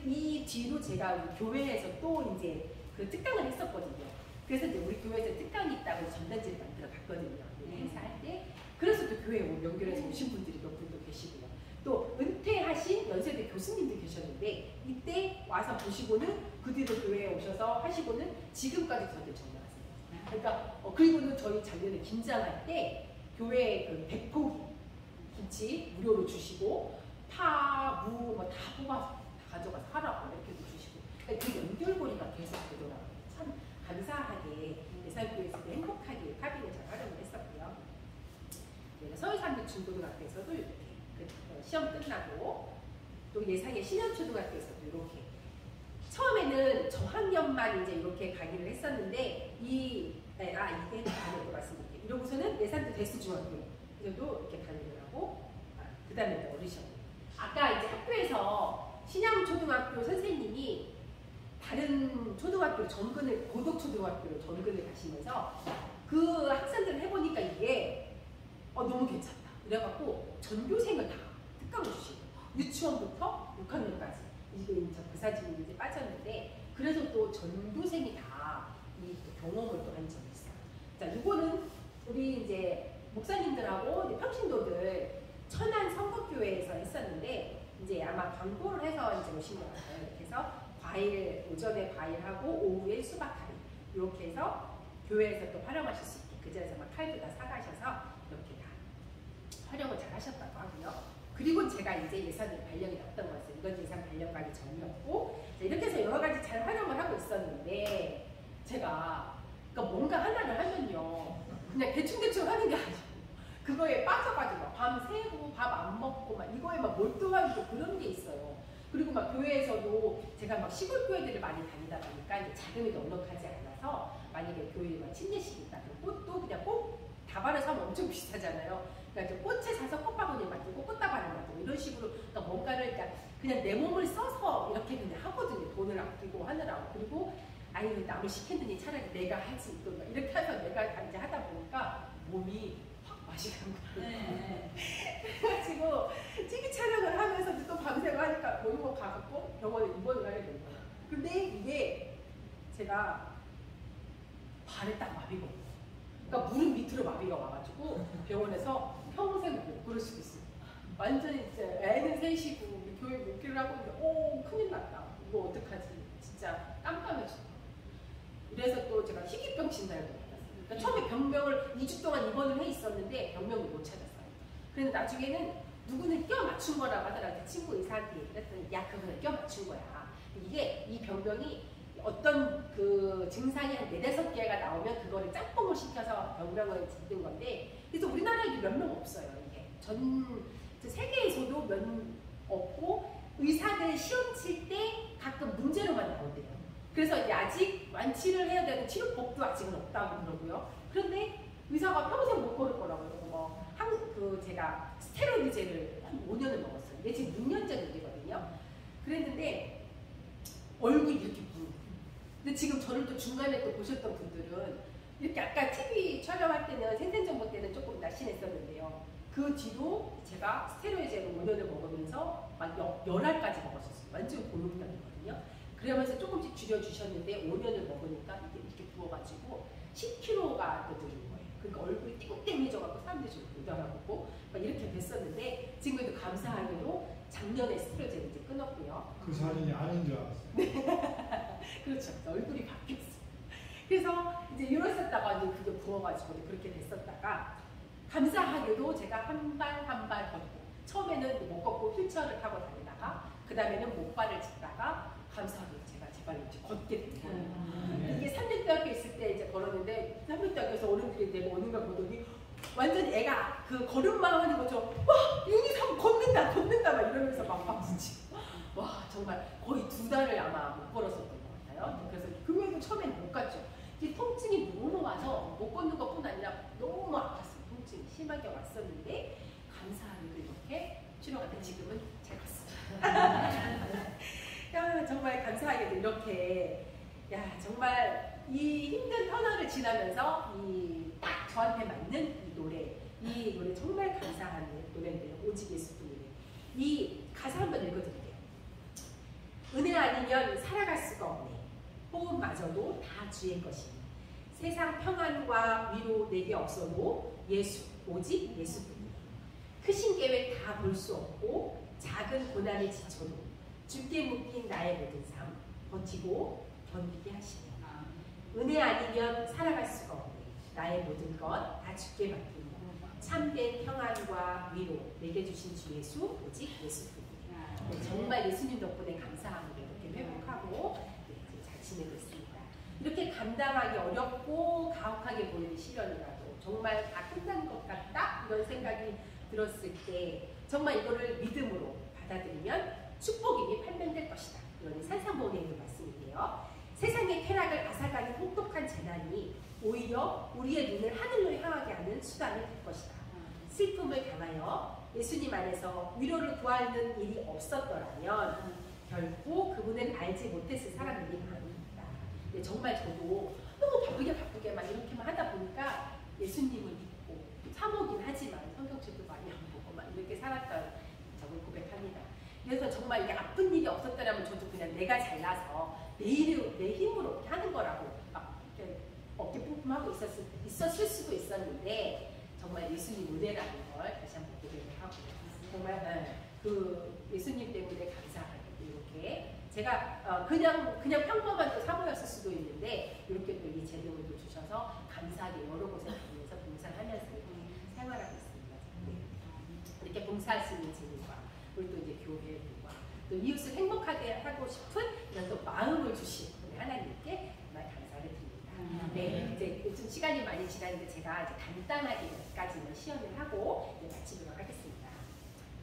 이 뒤로 제가 우리 교회에서 또 이제 그 특강을 했었거든요. 그래서 이제 우리 교회에서 특강이 있다고 전단지를 만들어 봤거든요. 행사할 때. 그래서 또 교회에 연결해서 오신 분들이 몇 분도 계시고요. 또 은퇴하신 연세대 교수님도 계셨는데 이때 와서 보시고는 그 뒤로 교회에 오셔서 하시고는 지금까지 저한테 전화하세요. 그러니까 그리고는 저희 작년에 김장할 때 교회에 그 백포기 김치 무료로 주시고 파, 무 뭐 다 뽑아서 다 가져가서 하라고 이렇게도 주시고 그러니까 그 연결고리가 계속 되더라고요. 참 감사하게 예산교에서도 행복하게 카빙을 잘 활용을 했었고요. 서울상립 중고등학교에서도 이렇게 시험 끝나고 또 예상의 신현초등학교에서도 이렇게 처음에는 저학년만 이제 이렇게 강의를 했었는데 이게 강의로 말씀드릴게요. 이러고서는 예산도 대수중학교 그래도 이렇게 강의를 하고 그 다음에 어르신 아까 이제 학교에서 신양초등학교 선생님이 다른 초등학교 전근을 고덕초등학교로 전근을 가시면서 그 학생들을 해보니까 이게 너무 괜찮다 이래갖고 전교생을 다 특강을 주시고 유치원부터 6학년까지 이게 그 사진이 이제 빠졌는데 그래서 또 전교생이 다 이 경험을 또 한 점이 있어요. 자, 이거는 우리 이제 목사님들하고 이제 평신도들 천안 성북교회에서 했었는데 이제 아마 광고를 해서 이제 오신 것 같아요. 이렇게 해서 과일 오전에 과일하고 오후에 수박 할인 이렇게 해서 교회에서 또 활용하실 수 있게 그 자리에서 막 칼도 다 사가셔서 이렇게 다 활용을 잘 하셨다고 하고요. 그리고 제가 이제 예산을 발령이 났던 거였어요. 이건 예산 발령 가기 전이었고 이렇게 해서 여러 가지 잘 활용을 하고 있었는데 제가 그러니까 뭔가 하나를 하면요 그냥 대충대충 하는 게 아니고 그거에 빠져가지고 밤 새고 밥 안 먹고 막 이거에 막 몰두하고 그런 게 있어요. 그리고 막 교회에서도 제가 막 시골 교회들을 많이 다니다 보니까 이제 자금이 넉넉하지 않아서 만약에 교회에 막 침례식이 있다 그럼 꽃도 그냥 꽃 다발을 사면 엄청 비싸잖아요. 그러니까 꽃에 사서 꽃바구니에 맡기고 꽃다발을 맡기고 이런 식으로 그러니까 뭔가를 그냥 내 몸을 써서 이렇게 그냥 하거든요. 돈을 아끼고 하느라고. 그리고 아니 남을 시켰더니 차라리 내가 할 수 있던가 이렇게 해서 내가 이제 하다 보니까 몸이 확 맛이 간 거예요. 그래가지고 TV 촬영을 하면서 또 밤새고 하니까 몸이 가갖고 병원에 입원을 하게 된 거예요. 근데 이게 제가 발에 딱 마비가 오고 그러니까 무릎 밑으로 마비가 와가지고 병원에서 평생 못 걸을 수도 있어요. 완전히 이제 애는 셋이고 교회 목기를 하고 있는데 큰일 났다. 이거 어떡하지? 진짜 깜깜해졌어. 그래서 또 제가 희귀병 진단을 받았어요. 그러니까 처음에 병명을 2주 동안 입원을 해 있었는데 병명을 못 찾았어요. 그래서 나중에는 누구는 껴 맞춘 거라고 하더라고요. 친구 의사한테 얘기를 했더니 야 그거는 껴 맞춘 거야. 이게 이 병명이 어떤 그 증상이 한 4-5개가 나오면 그거를 짬뽕을 시켜서 병명을 짓는 건데 그래서 우리나라에도 몇 명 없어요. 이게 전 세계에서도 몇 없고 의사들 시험 칠 때 가끔 문제로만 나온대요. 그래서 이제 아직 완치를 해야 되는 치료법도 아직은 없다고 그러고요. 그런데 의사가 평생 못 걸을 거라고 그러고 제가 스테로이드제를 한 5년을 먹었어요. 이게 지금 6년 전 일이거든요. 그랬는데 얼굴이 이렇게 부은 근데 지금 저를 또 중간에 또 보셨던 분들은 이렇게 아까 TV 촬영할 때는 생생정보 때는 조금 날씬했었는데요. 그 뒤로 제가 스테로이드제를 5년을 먹으면서 막 열알까지 먹었었어요. 완전 골육당이거든요. 그러면서 조금씩 줄여주셨는데 5년을 먹으니까 이게 이렇게 부어가지고 10kg가 또 늘은 거예요. 그러니까 얼굴이 띵띵해져가지고 사람들이 좀 놀더라고 막 이렇게 됐었는데 지금도 감사하게도 작년에 스테로이드를 이제 끊었고요. 그 사진이 아닌 줄 알았어요. 그렇죠. 얼굴이 바뀌었어. 그래서 이제 이랬었다가 이제 그게 부어가지고 그렇게 됐었다가 감사하게도 제가 한 발 한 발 걷고 처음에는 못 걷고 휠체어를 타고 다니다가 그 다음에는 목발을 짚다가 감사하게도 제가 제 발로 이제 걷게 된 거예요. 이게 3년대학교 있을 때 이제 걸었는데 3년대학교에서 어른들이 내가 오는 걸 보더니 완전 애가 그 걸음만 하는 것처럼 와 윤희 걷는다 막 이러면서 막 박수치고 와 정말 거의 2달을 아마 못 걸었었던 것 같아요. 그래서 금요일도 처음에는 못 갔죠. 이 통증이 너무 와서 못 걷는 것뿐 아니라 너무 아팠어요. 통증이 심하게 왔었는데 감사하게도 이렇게 치료가 돼 지금은 잘 갔습니다. 야, 정말 감사하게도 이렇게 정말 이 힘든 터널을 지나면서 딱 저한테 맞는 이 노래 정말 감사한 노래인데요. 오직 예수뿐이네. 이 가사 한번 읽어드릴게요. 은혜 아니면 살아갈 수가 없네. 호흡마저도 다 주의 것이니. 세상 평안과 위로 내게 없어도 예수, 오직 예수뿐이니. 크신 계획 다 볼 수 없고 작은 고난에 지쳐도 주께 묶인 나의 모든 삶 버티고 견디게 하시네. 은혜 아니면 살아갈 수가 없네. 나의 모든 것 다 주께 맡기고 참된 평안과 위로 내게 주신 주 예수 오직 예수뿐. 네, 정말 예수님 덕분에 감사함을 이렇게 회복하고 네, 이제 잘 지내고 있습니다. 이렇게 감당하기 어렵고 가혹하게 보이는 시련이라도 정말 다 끝난 것 같다 이런 생각이 들었을 때 정말 이거를 믿음으로 받아들이면 축복이 판명될 것이다. 이런 산상보훈에 있는 말씀인데요. 세상의 쾌락을 앗아가는 혹독한 재난이 오히려 우리의 눈을 하늘로 향하게 하는 수단이 될 것이다. 슬픔을 당하여 예수님 안에서 위로를 구하는 일이 없었더라면 결코 그분을 알지 못했을 사람들이 많습니다. 정말 저도 너무 바쁘게 막 이렇게만 하다 보니까 예수님을 믿고 사모긴 하지만 성경책도 많이 안 보고 막 이렇게 살았던 점을 고백합니다. 그래서 정말 이게 아픈 일이 없었더라면 저도 그냥 내가 잘나서 내 힘으로 이렇게 하는 거라고 막 이렇게 어깨 뿜뿜하고 있었을 수도 있었는데 정말 예수님 은혜라는 걸 다시 한번 고백을 하고 정말 그 예수님 때문에 감사하게 이렇게 제가 그냥 평범한 또 사모였을 수도 있는데 이렇게 또 이 재능을 또 주셔서 감사하게 여러 곳에 다니면서 봉사하면서 생활하고 있습니다. 이렇게 봉사할 수 있는 재능과 그리고 또 이제 교회와 또 이웃을 행복하게 하고 싶은 이런 또 마음을 주신 우리 하나님께 정말 감사를 드립니다. 네, 이제 좀 시간이 많이 지났는데 제가 이제 간단하게 여기까지만 시연을 하고 이제 마치도록 하겠습니다.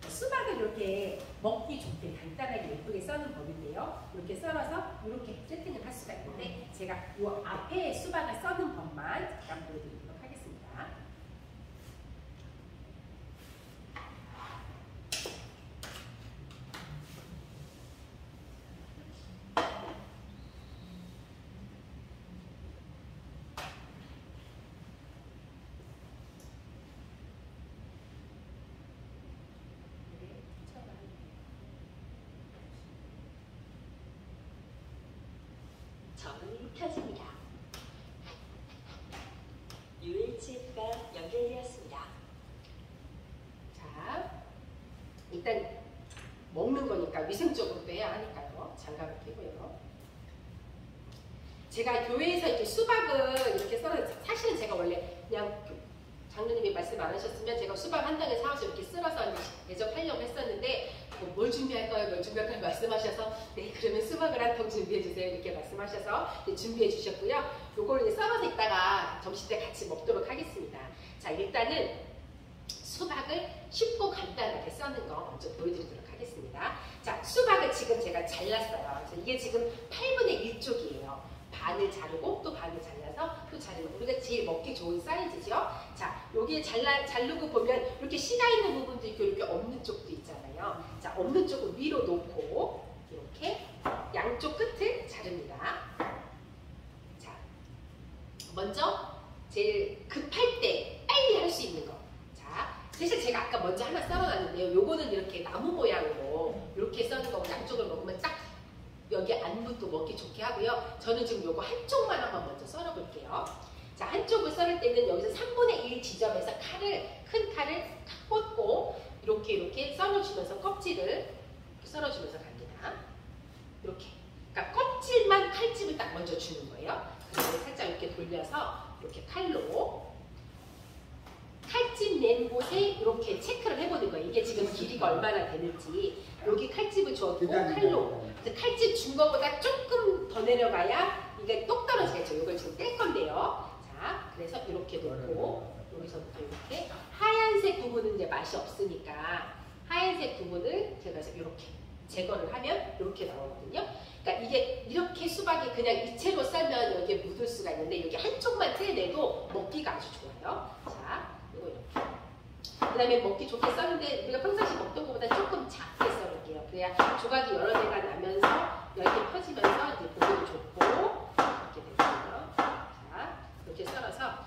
수박을 이렇게 먹기 좋게 간단하게 예쁘게 써는 법인데요. 이렇게 썰어서 이렇게 세팅을 할 수가 있는데 제가 이 앞에 수박을 써는 법만 잠깐 보여드리도록 하겠습니다. 전원이 켜집니다. UHF가 연결되었습니다. 자, 일단 먹는 거니까 위생적으로 해야 하니까요. 장갑을 끼고요. 제가 교회에서 이렇게 수박을 이렇게 썰어 사실은 제가 원래 그냥 장로님이 말씀 안 하셨으면 제가 수박 한 덩이 사와서 이렇게 쓸어서 대접하려고 했었는데 뭘 준비할까요? 말씀하셔서 네 그러면 수박을 한 통 준비해 주세요 이렇게 말씀하셔서 준비해 주셨고요. 요걸 이제 썰어서 이따가 점심 때 같이 먹도록 하겠습니다. 자 일단은 수박을 쉽고 간단하게 써는 거 먼저 보여드리도록 하겠습니다. 자 수박을 지금 제가 잘랐어요. 그래서 이게 지금 8분의 1쪽이에요. 반을 자르고 또 반을 잘라서 또 자르고 우리가 제일 먹기 좋은 사이즈죠. 자 여기에 자르고 보면 이렇게 씨가 있는 부분도 있고 이렇게 없는 쪽도 있잖아요. 자 없는 쪽을 위로 놓고 이렇게 양쪽 끝을 자릅니다. 자 먼저 제일 급할 때 빨리 할 수 있는 거. 자 사실 제가 아까 먼저 하나 썰어놨는데요. 요거는 이렇게 나무 모양으로 이렇게 써는 거고 양쪽을 먹으면 딱 여기 안부도 먹기 좋게 하고요. 저는 지금 요거 한쪽만 한번 먼저 썰어 볼게요. 자, 한쪽을 썰을 때는 여기서 3분의 1 지점에서 큰 칼을 탁 꽂고 이렇게 썰어주면서 껍질을 썰어주면서 갑니다. 이렇게. 그러니까 껍질만 칼집을 딱 먼저 주는 거예요. 그리고 살짝 이렇게 돌려서 이렇게 칼로 칼집 낸 곳에 이렇게 체크를 해보는 거예요. 이게 지금 길이가 얼마나 되는지. 여기 칼집을 주었고 칼로 칼집 준 거보다 조금 더 내려가야 이게 똑 떨어지겠죠. 이걸 지금 뗄 건데요. 자, 그래서 이렇게 놓고 여기서부터 이렇게 하얀색 부분은 이제 맛이 없으니까 하얀색 부분을 제가 이렇게 제거를 하면 이렇게 나오거든요. 그러니까 이게 이렇게 수박이 그냥 이채로 썰면 여기에 묻을 수가 있는데 여기 한쪽만 떼내도 먹기가 아주 좋아요. 자, 이거 이렇게. 그 다음에 먹기 좋게 썰는데 우리가 평상시 먹던 것보다 조금 작게 썰을게요. 그래야 조각이 여러 개가 나면서 얇게 펴지면서 이제 보기도 좋고 이렇게 되거든요. 자, 이렇게 썰어서 자,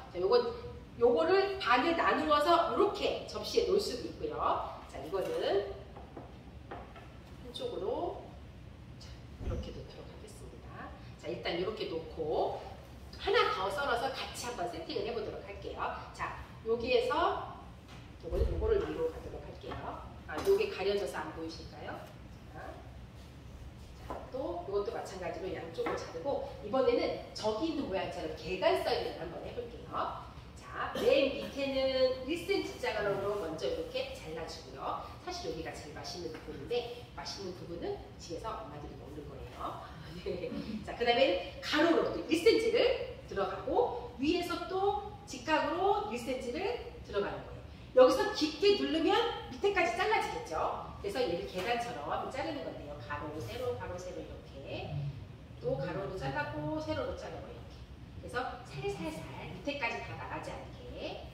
요거를 반을 나누어서 이렇게 접시에 놓을 수도 있고요. 자, 이거는 한쪽으로 자, 이렇게 놓도록 하겠습니다. 자, 일단 이렇게 놓고 하나 더 썰어서 같이 한번 세팅을 해보도록 할게요. 자, 여기에서 요거를 위로 가도록 할게요. 아, 요게 가려져서 안 보이실까요? 자, 또 이것도 마찬가지로 양쪽을 자르고 이번에는 저기 있는 모양처럼 계단 썰기를 한번 해볼게요. 자, 자, 맨 밑에는 1cm 자가로 먼저 이렇게 잘라주고요. 사실 여기가 제일 맛있는 부분인데 맛있는 부분은 집에서 엄마들이 먹는 거예요. 네. 자, 그 다음에 가로로 1cm를 들어가고 위에서 또 직각으로 1cm를 들어가는 거예요. 여기서 깊게 누르면 밑에까지 잘라지겠죠. 그래서 얘를 계단처럼 자르는 건데요. 가로, 세로, 가로, 세로 이렇게 또 가로로 잘라고 세로로 잘라고 이렇게. 그래서 살살살 밑에까지 다 나가지 않게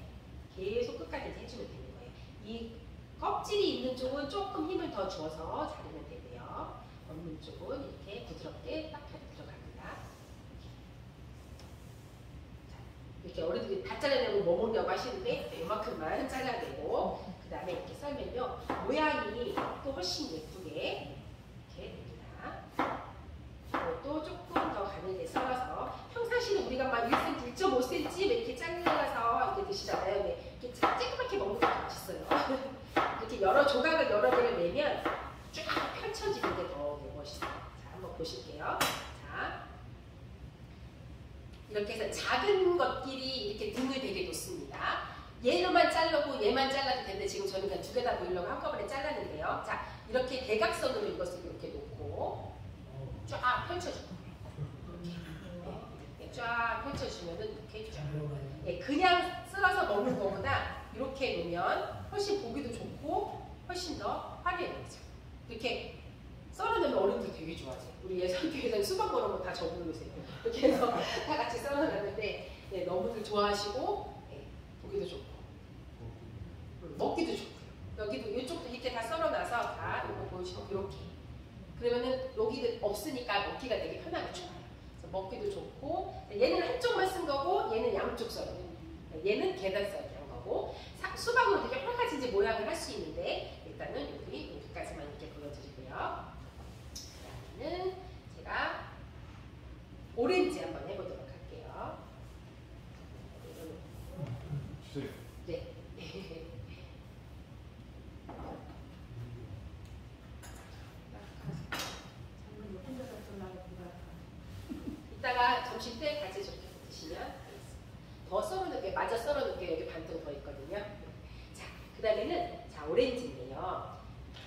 계속 끝까지 해주면 되는 거예요. 이 껍질이 있는 쪽은 조금 힘을 더 주어서 자르면 되고요. 없는 쪽은 이렇게 부드럽게 딱 들어갑니다. 이렇게 어른들이 다 잘라내고 뭐 먹냐고 하시는데 이만큼만 잘라내고 그 다음에 이렇게 썰면요 모양이 또 훨씬 예쁘게 이렇게 됩니다. 또 조금 더 가늘게 썰어서 평상시는 우리가 막 1cm, 1.5cm 이렇게 잘라서 이렇게 드시잖아요. 네, 이렇게 쬐끄맣게 먹는 게 맛있어요. 이렇게 여러 조각을 여러 개를 내면 쫙 펼쳐지는 게 더 멋있어요. 자, 한번 보실게요. 자, 이렇게 해서 작은 것끼리 이렇게 등을 되게 놓습니다. 얘로만 자르고 얘만 잘라도 되는데 지금 저는 그냥 두 개 다 보이려고 한꺼번에 잘랐는데요. 자, 이렇게 대각선으로 이것을 이렇게 놓고 쫙 펼쳐주고 이렇게 쫙 펼쳐주면은 이렇게 쫙 그냥 쓸어서 먹는 것보다 이렇게 놓으면 훨씬 보기도 좋고 훨씬 더 화려해 보이죠. 이렇게 썰어내면 어른들 되게 좋아하세요. 우리 예산교회에서는 수박 그런 거 다 저부르세요. 이렇게 해서 다 같이 썰어놨는데 네, 너무들 좋아하시고 네, 보기도 좋고 먹기도 좋고요. 여기도 이쪽도 이렇게 다 썰어놔서 다 이거 보시고 이렇게 그러면은 여기는 없으니까 먹기가 되게 편하고 좋아요. 그래서 먹기도 좋고 얘는 한쪽만 쓴 거고 얘는 양쪽 썰어요. 얘는 계단 썰기 한 거고 수박으로 되게 여러 가지 이제 모양을 할 수 있는데 일단은 여기까지만 이렇게 보여드리고요. 그다음에는 제가 오렌지 한번 해보도록 할게요. 주세요. 네. 이따가 점심 때 같이 저렇게 드시면 되겠습니다. 더 썰어놓게 마저 썰어놓게 여기 반통 더 있거든요. 자, 그 다음에는 자 오렌지인데요.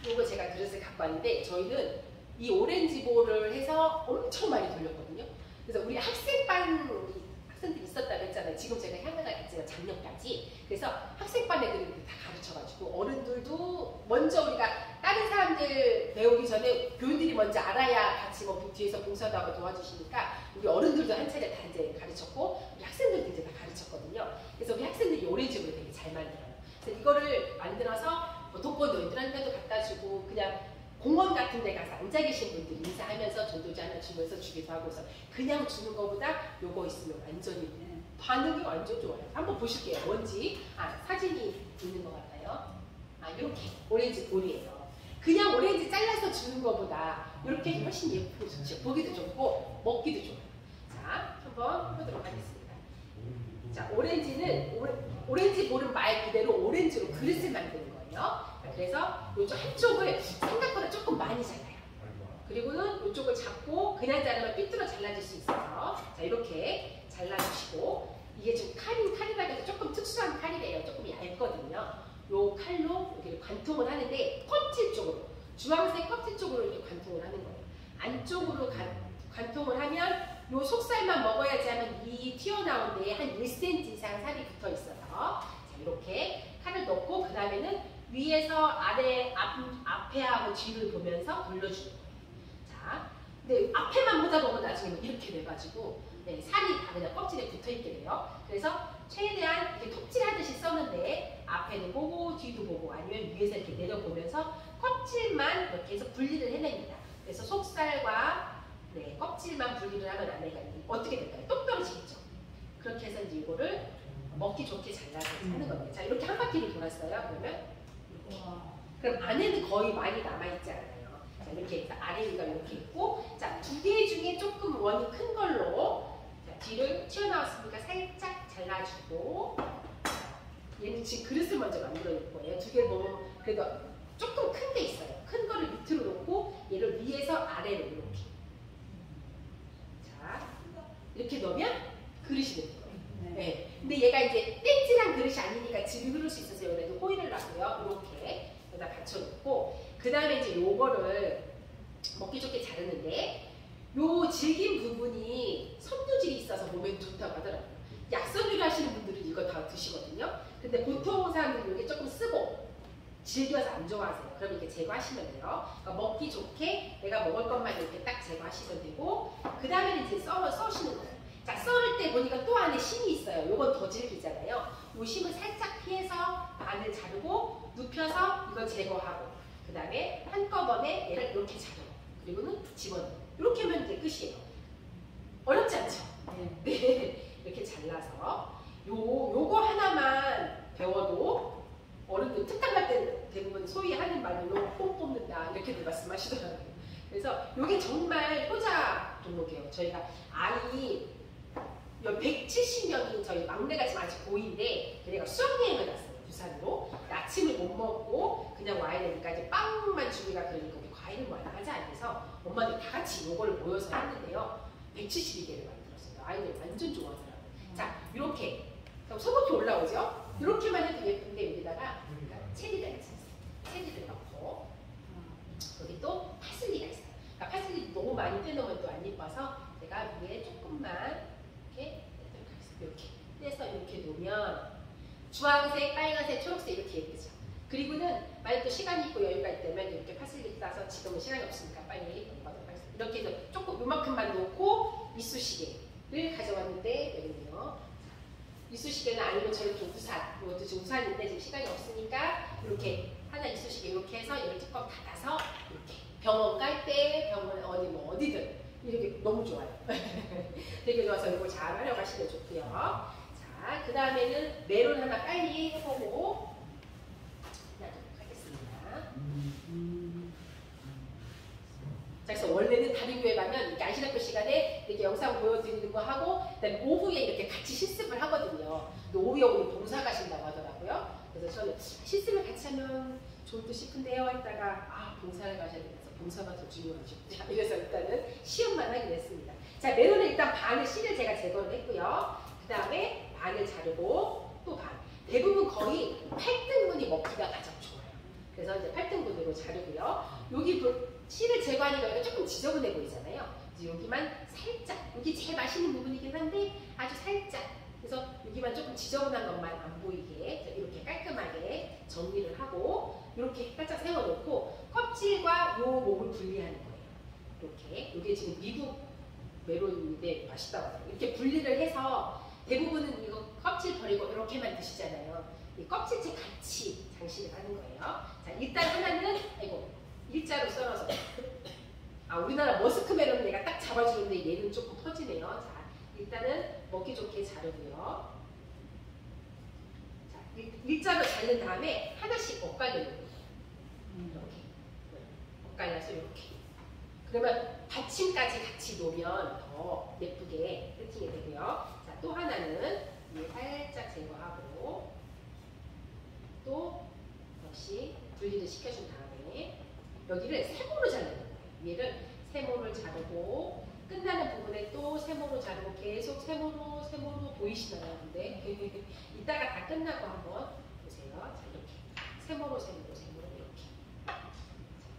이거 제가 그릇을 갖고 왔는데 저희는 이 오렌지 볼을 해서 엄청 많이 돌렸거든요. 그래서 우리 학생반 우리 학생들이 있었다고 했잖아요. 지금 제가 향연아 갔지만 작년까지. 그래서 학생반 애들이 다 가르쳐가지고 어른들도 먼저 우리가 다른 사람들 배우기 전에 교인들이 먼저 알아야 같이 뭐 뒤에서 봉사도 하고 도와주시니까 우리 어른들도 한 차례 다 이제 가르쳤고 우리 학생들도 이제 다 가르쳤거든요. 그래서 우리 학생들이 오렌지볼을 되게 잘 만들어요. 그래서 이거를 만들어서 뭐 독거노인들한테도 갖다 주고 그냥 공원 같은 데 가서 앉아 계신 분들 인사하면서 전도지 하나 주면서 주기도 하고 해서 그냥 주는 것보다 요거 있으면 완전히 반응이 완전 좋아요. 한번 보실게요. 뭔지. 사진이 있는 것 같아요. 이렇게 오렌지 볼이에요. 그냥 오렌지 잘라서 주는 것보다 이렇게 훨씬 예쁘고 좋죠. 보기도 좋고 먹기도 좋아요. 자, 한번 해보도록 하겠습니다. 자, 오렌지 볼은 말 그대로 오렌지로 그릇을 만드는 거예요. 그래서 이쪽 한쪽을 생각보다 조금 많이 잘라요. 그리고는 이쪽을 잡고 그냥 자르면 삐뚤어 잘라질 수 있어서 자 이렇게 잘라주시고 이게 지금 칼이라 해서 조금 특수한 칼이래요. 조금 얇거든요. 요 칼로 여기를 관통을 하는데 껍질 쪽으로 주황색 껍질 쪽으로 이렇게 관통을 하는 거예요. 안쪽으로 관통을 하면 요 속살만 먹어야지 하면 이 튀어나온 데에 한 1cm 이상 살이 붙어 있어서 자 이렇게 칼을 넣고 그 다음에는 위에서 아래 앞에하고 뒤를 보면서 돌려주는 거예요. 자, 근데 앞에만 보다 보면 나중에 이렇게 돼가지고 네, 살이 다 그냥 껍질에 붙어있게 돼요. 그래서 최대한 이렇게 톱질하듯이 써는데 앞에도 보고 뒤도 보고 아니면 위에서 이렇게 내려보면서 껍질만 이렇게 해서 분리를 해냅니다. 그래서 속살과 네, 껍질만 분리를 하면 안내가 어떻게 될까요? 똑 떨어지겠죠. 그렇게 해서 이제 이거를 먹기 좋게 잘라서 하는 겁니다. 자, 이렇게 한 바퀴를 돌았어요. 그러면 그럼 안에는 거의 많이 남아있지 않아요. 자, 이렇게 아래위가 이렇게 있고 자, 두 개 중에 조금 원이 큰 걸로 자, 뒤를 튀어나왔으니까 살짝 잘라주고 얘는 지금 그릇을 먼저 만들어낼 거예요. 두 개 보면 그래도 조금 큰 게 있어요. 큰 거를 밑으로 놓고 얘를 위에서 아래로 이렇게 자 이렇게 넣으면 그릇이 되는 거예요. 네. 근데 얘가 이제 땡지 즙이 흐를 수 있어서 여기다 호일을 놔고요. 이렇게 여기다 받쳐놓고 그 다음에 이제 요거를 먹기 좋게 자르는데 요 질긴 부분이 섬유질이 있어서 몸에 좋다고 하더라고요. 약선 요리 하시는 분들은 이거 다 드시거든요. 근데 보통 사람들이 이게 조금 쓰고 질겨서 안 좋아하세요. 그럼 이렇게 제거하시면 돼요. 그러니까 먹기 좋게 내가 먹을 것만 이렇게 딱 제거하시면 되고 그 다음에는 이제 써시는 거예요. 자, 썰을 때 보니까 또 안에 심이 있어요. 요건 더 질기잖아요. 요 심을 살짝 피해서 반을 자르고 눕혀서 이걸 제거하고 그 다음에 한꺼번에 얘를 이렇게 자르고 그리고는 집어넣고 이렇게 하면 이제 끝이에요. 어렵지 않죠? 네. 이렇게 잘라서 요거 하나만 배워도 어른들 특강 갈 때 대부분 소위 하는 말로 폼 뽑는다 이렇게들 말씀하시더라고요. 그래서 이게 정말 효자 종목이에요. 저희가 아이 170명이 저희 막내가 지금 아직 고2인데 걔네가 수학여행을 갔어요. 부산으로. 아침을 못 먹고 그냥 와야 되니까 이제 빵만 주기가 그러니까 우리 과일을 뭐 하자 해서 엄마들 다 같이 요거를 모여서 했는데요. 172개를 만들었어요. 아이들 완전 좋아하더라고요. 자, 이렇게 소금이 올라오죠? 이렇게만 해도 예쁜데 여기다가 체리가 있어요. 체리를 넣고 여기 또 파슬리가 있어요. 그러니까 파슬리 너무 많이 떼놓으면 또 안 예뻐서 제가 위에 조금만 이렇게 떼도록 하겠습니다. 이렇게 떼서 이렇게 놓으면 주황색, 빨간색, 초록색 이렇게 예쁘죠. 그리고는 만약 또 시간이 있고 여유가 있다면 이렇게 파슬리 따서 지금은 시간이 없으니까 빨리 넘어가도록 하겠습니다. 이렇게 해서 조금 요만큼만 놓고 이쑤시개를 가져왔는데 여기는요. 이쑤시개는 아니면 저희 우산, 이것도 지금 우산인데 지금 시간이 없으니까 이렇게 하나 이쑤시개 이렇게 해서 얘를 뚜껑 닫아서 이렇게 병원 갈 때 병원 어디 뭐 어디든 이렇게 너무 좋아요. 되게 좋아서 이거 잘 활용하시면 좋고요. 자, 그 다음에는 메론 하나 빨리 해보고 놔두도록 하겠습니다. 자, 그래서 원래는 다른 교회 가면 이렇게 안신학교 시간에 이렇게 영상 보여드리는 거 하고 그다음에 오후에 이렇게 같이 실습을 하거든요. 근데 오후에 오늘 봉사 가신다고 하더라고요. 그래서 저는 실습을 같이 하면 좋을 듯 싶은데요 했다가 봉사를 가셔야 돼서 봉사가 더 중요하죠. 자, 이래서 일단은 시험만 하기로 했습니다. 자, 메론은 일단 반을 씨를 제가 제거를 했고요. 그 다음에 반을 자르고 또 반. 대부분 거의 8등분이 먹기가 가장 좋아요. 그래서 이제 8등분으로 자르고요. 여기 씨를 제거하니까 여기가 조금 지저분해 보이잖아요. 그래서 여기만 살짝, 여기 제일 맛있는 부분이긴 한데 아주 살짝. 그래서 여기만 조금 지저분한 것만 안 보이게 이렇게 깔끔하게 정리를 하고 이렇게 살짝 세워놓고 껍질과 요 몸을 분리하는 거예요. 이렇게. 이게 지금 미국 메론인데 맛있다고 하더라고요. 이렇게 분리를 해서 대부분은 이거 껍질 버리고 이렇게만 드시잖아요. 이 껍질째 같이 장식을 하는 거예요. 자, 일단 하나는 일자로 썰어서 우리나라 머스크 메론은 내가 딱 잡아주는데 얘는 조금 퍼지네요. 자, 일단은 먹기 좋게 자르고요. 자, 일자로 자른 다음에 하나씩 엇갈려 놓는 거예요. 이렇게 엇갈려서 이렇게. 그러면 받침까지 같이 놓으면 더 예쁘게 세팅이 되고요. 자, 또 하나는 위에 살짝 제거하고 또 역시 분리를 시켜준 다음에 여기를 세모로 자르는 거예요. 얘를 세모를 자르고 끝나는 부분에 또 세모로 자르고 계속 세모로 보이시나요? 근데 이따가 다 끝나고 한번 보세요. 자, 이렇게 세모로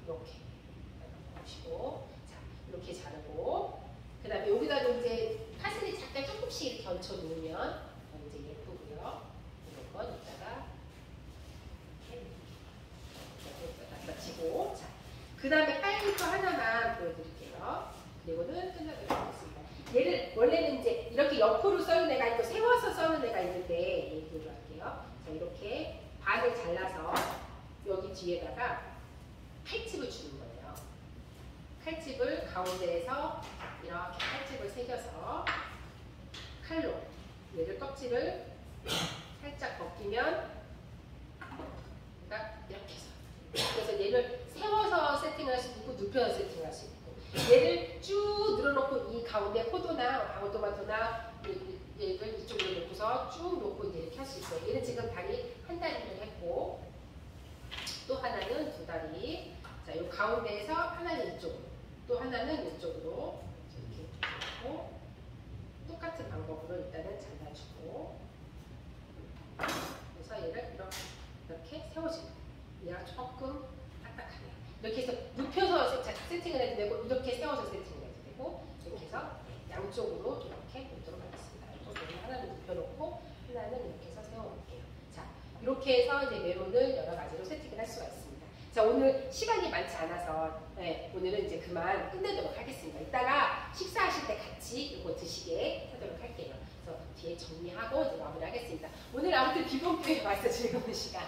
이렇게 보시고 자, 이렇게 자르고 그 다음에 여기다 이제 파슬리 잠깐 조금씩 이렇게 얹혀 놓으면 이제 예쁘고요. 이런 건 이따가 이렇게 마치고 자, 그 다음에 빨리 또 하나만 보여드릴게요. 그리고는 끝나도록 하겠습니다. 얘를 원래는 이제 이렇게 옆으로 써는 애가 있고 세워서 써는 애가 있는데 얘기로 할게요. 자, 이렇게 반을 잘라서 여기 뒤에다가 칼집을 주는 거예요. 칼집을 가운데에서 이렇게 칼집을 새겨서 칼로 얘를 껍질을 살짝 벗기면 이렇게 해서 그래서 얘를 세워서 세팅할 수 있고 눕혀서 세팅할 수 있고 얘를 쭉 늘어놓고 이 가운데 포도나 방울토마토나 얘를 이쪽으로 놓고서 쭉 놓고 이제 이렇게 할 수 있어요. 얘는 지금 다리 한 다리를 했고 또 하나는 두 다리. 자, 이 가운데에서 하나는 이쪽으로 또 하나는 이쪽으로 이렇게 놓고 똑같은 방법으로 일단은 잘라주고 그래서 해서 얘를 이렇게 세워주는 얘가 조금 딱딱하네요. 이렇게 해서 눕혀서 세팅을 해도 되고 이렇게 세워서 세팅을 해도 되고 이렇게 해서 양쪽으로 이렇게 놓도록 하겠습니다. 이쪽으로 하나는 눕혀놓고 하나는 이렇게 해서 세워놓을게요. 자, 이렇게 해서 이제 메론을 여러 가지로 세팅을 할 수가 있습니다. 자, 오늘 시간이 많지 않아서 오늘은 이제 그만 끝내도록 하겠습니다. 이따가 식사하실 때 같이 이거 드시게 하도록 할게요. 그래서 뒤에 정리하고 이제 마무리하겠습니다. 오늘 아무튼 비범교회 와서 즐거운 시간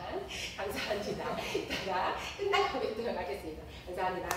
감사합니다. 이따가 끝나고 뵙도록 하겠습니다. 감사합니다.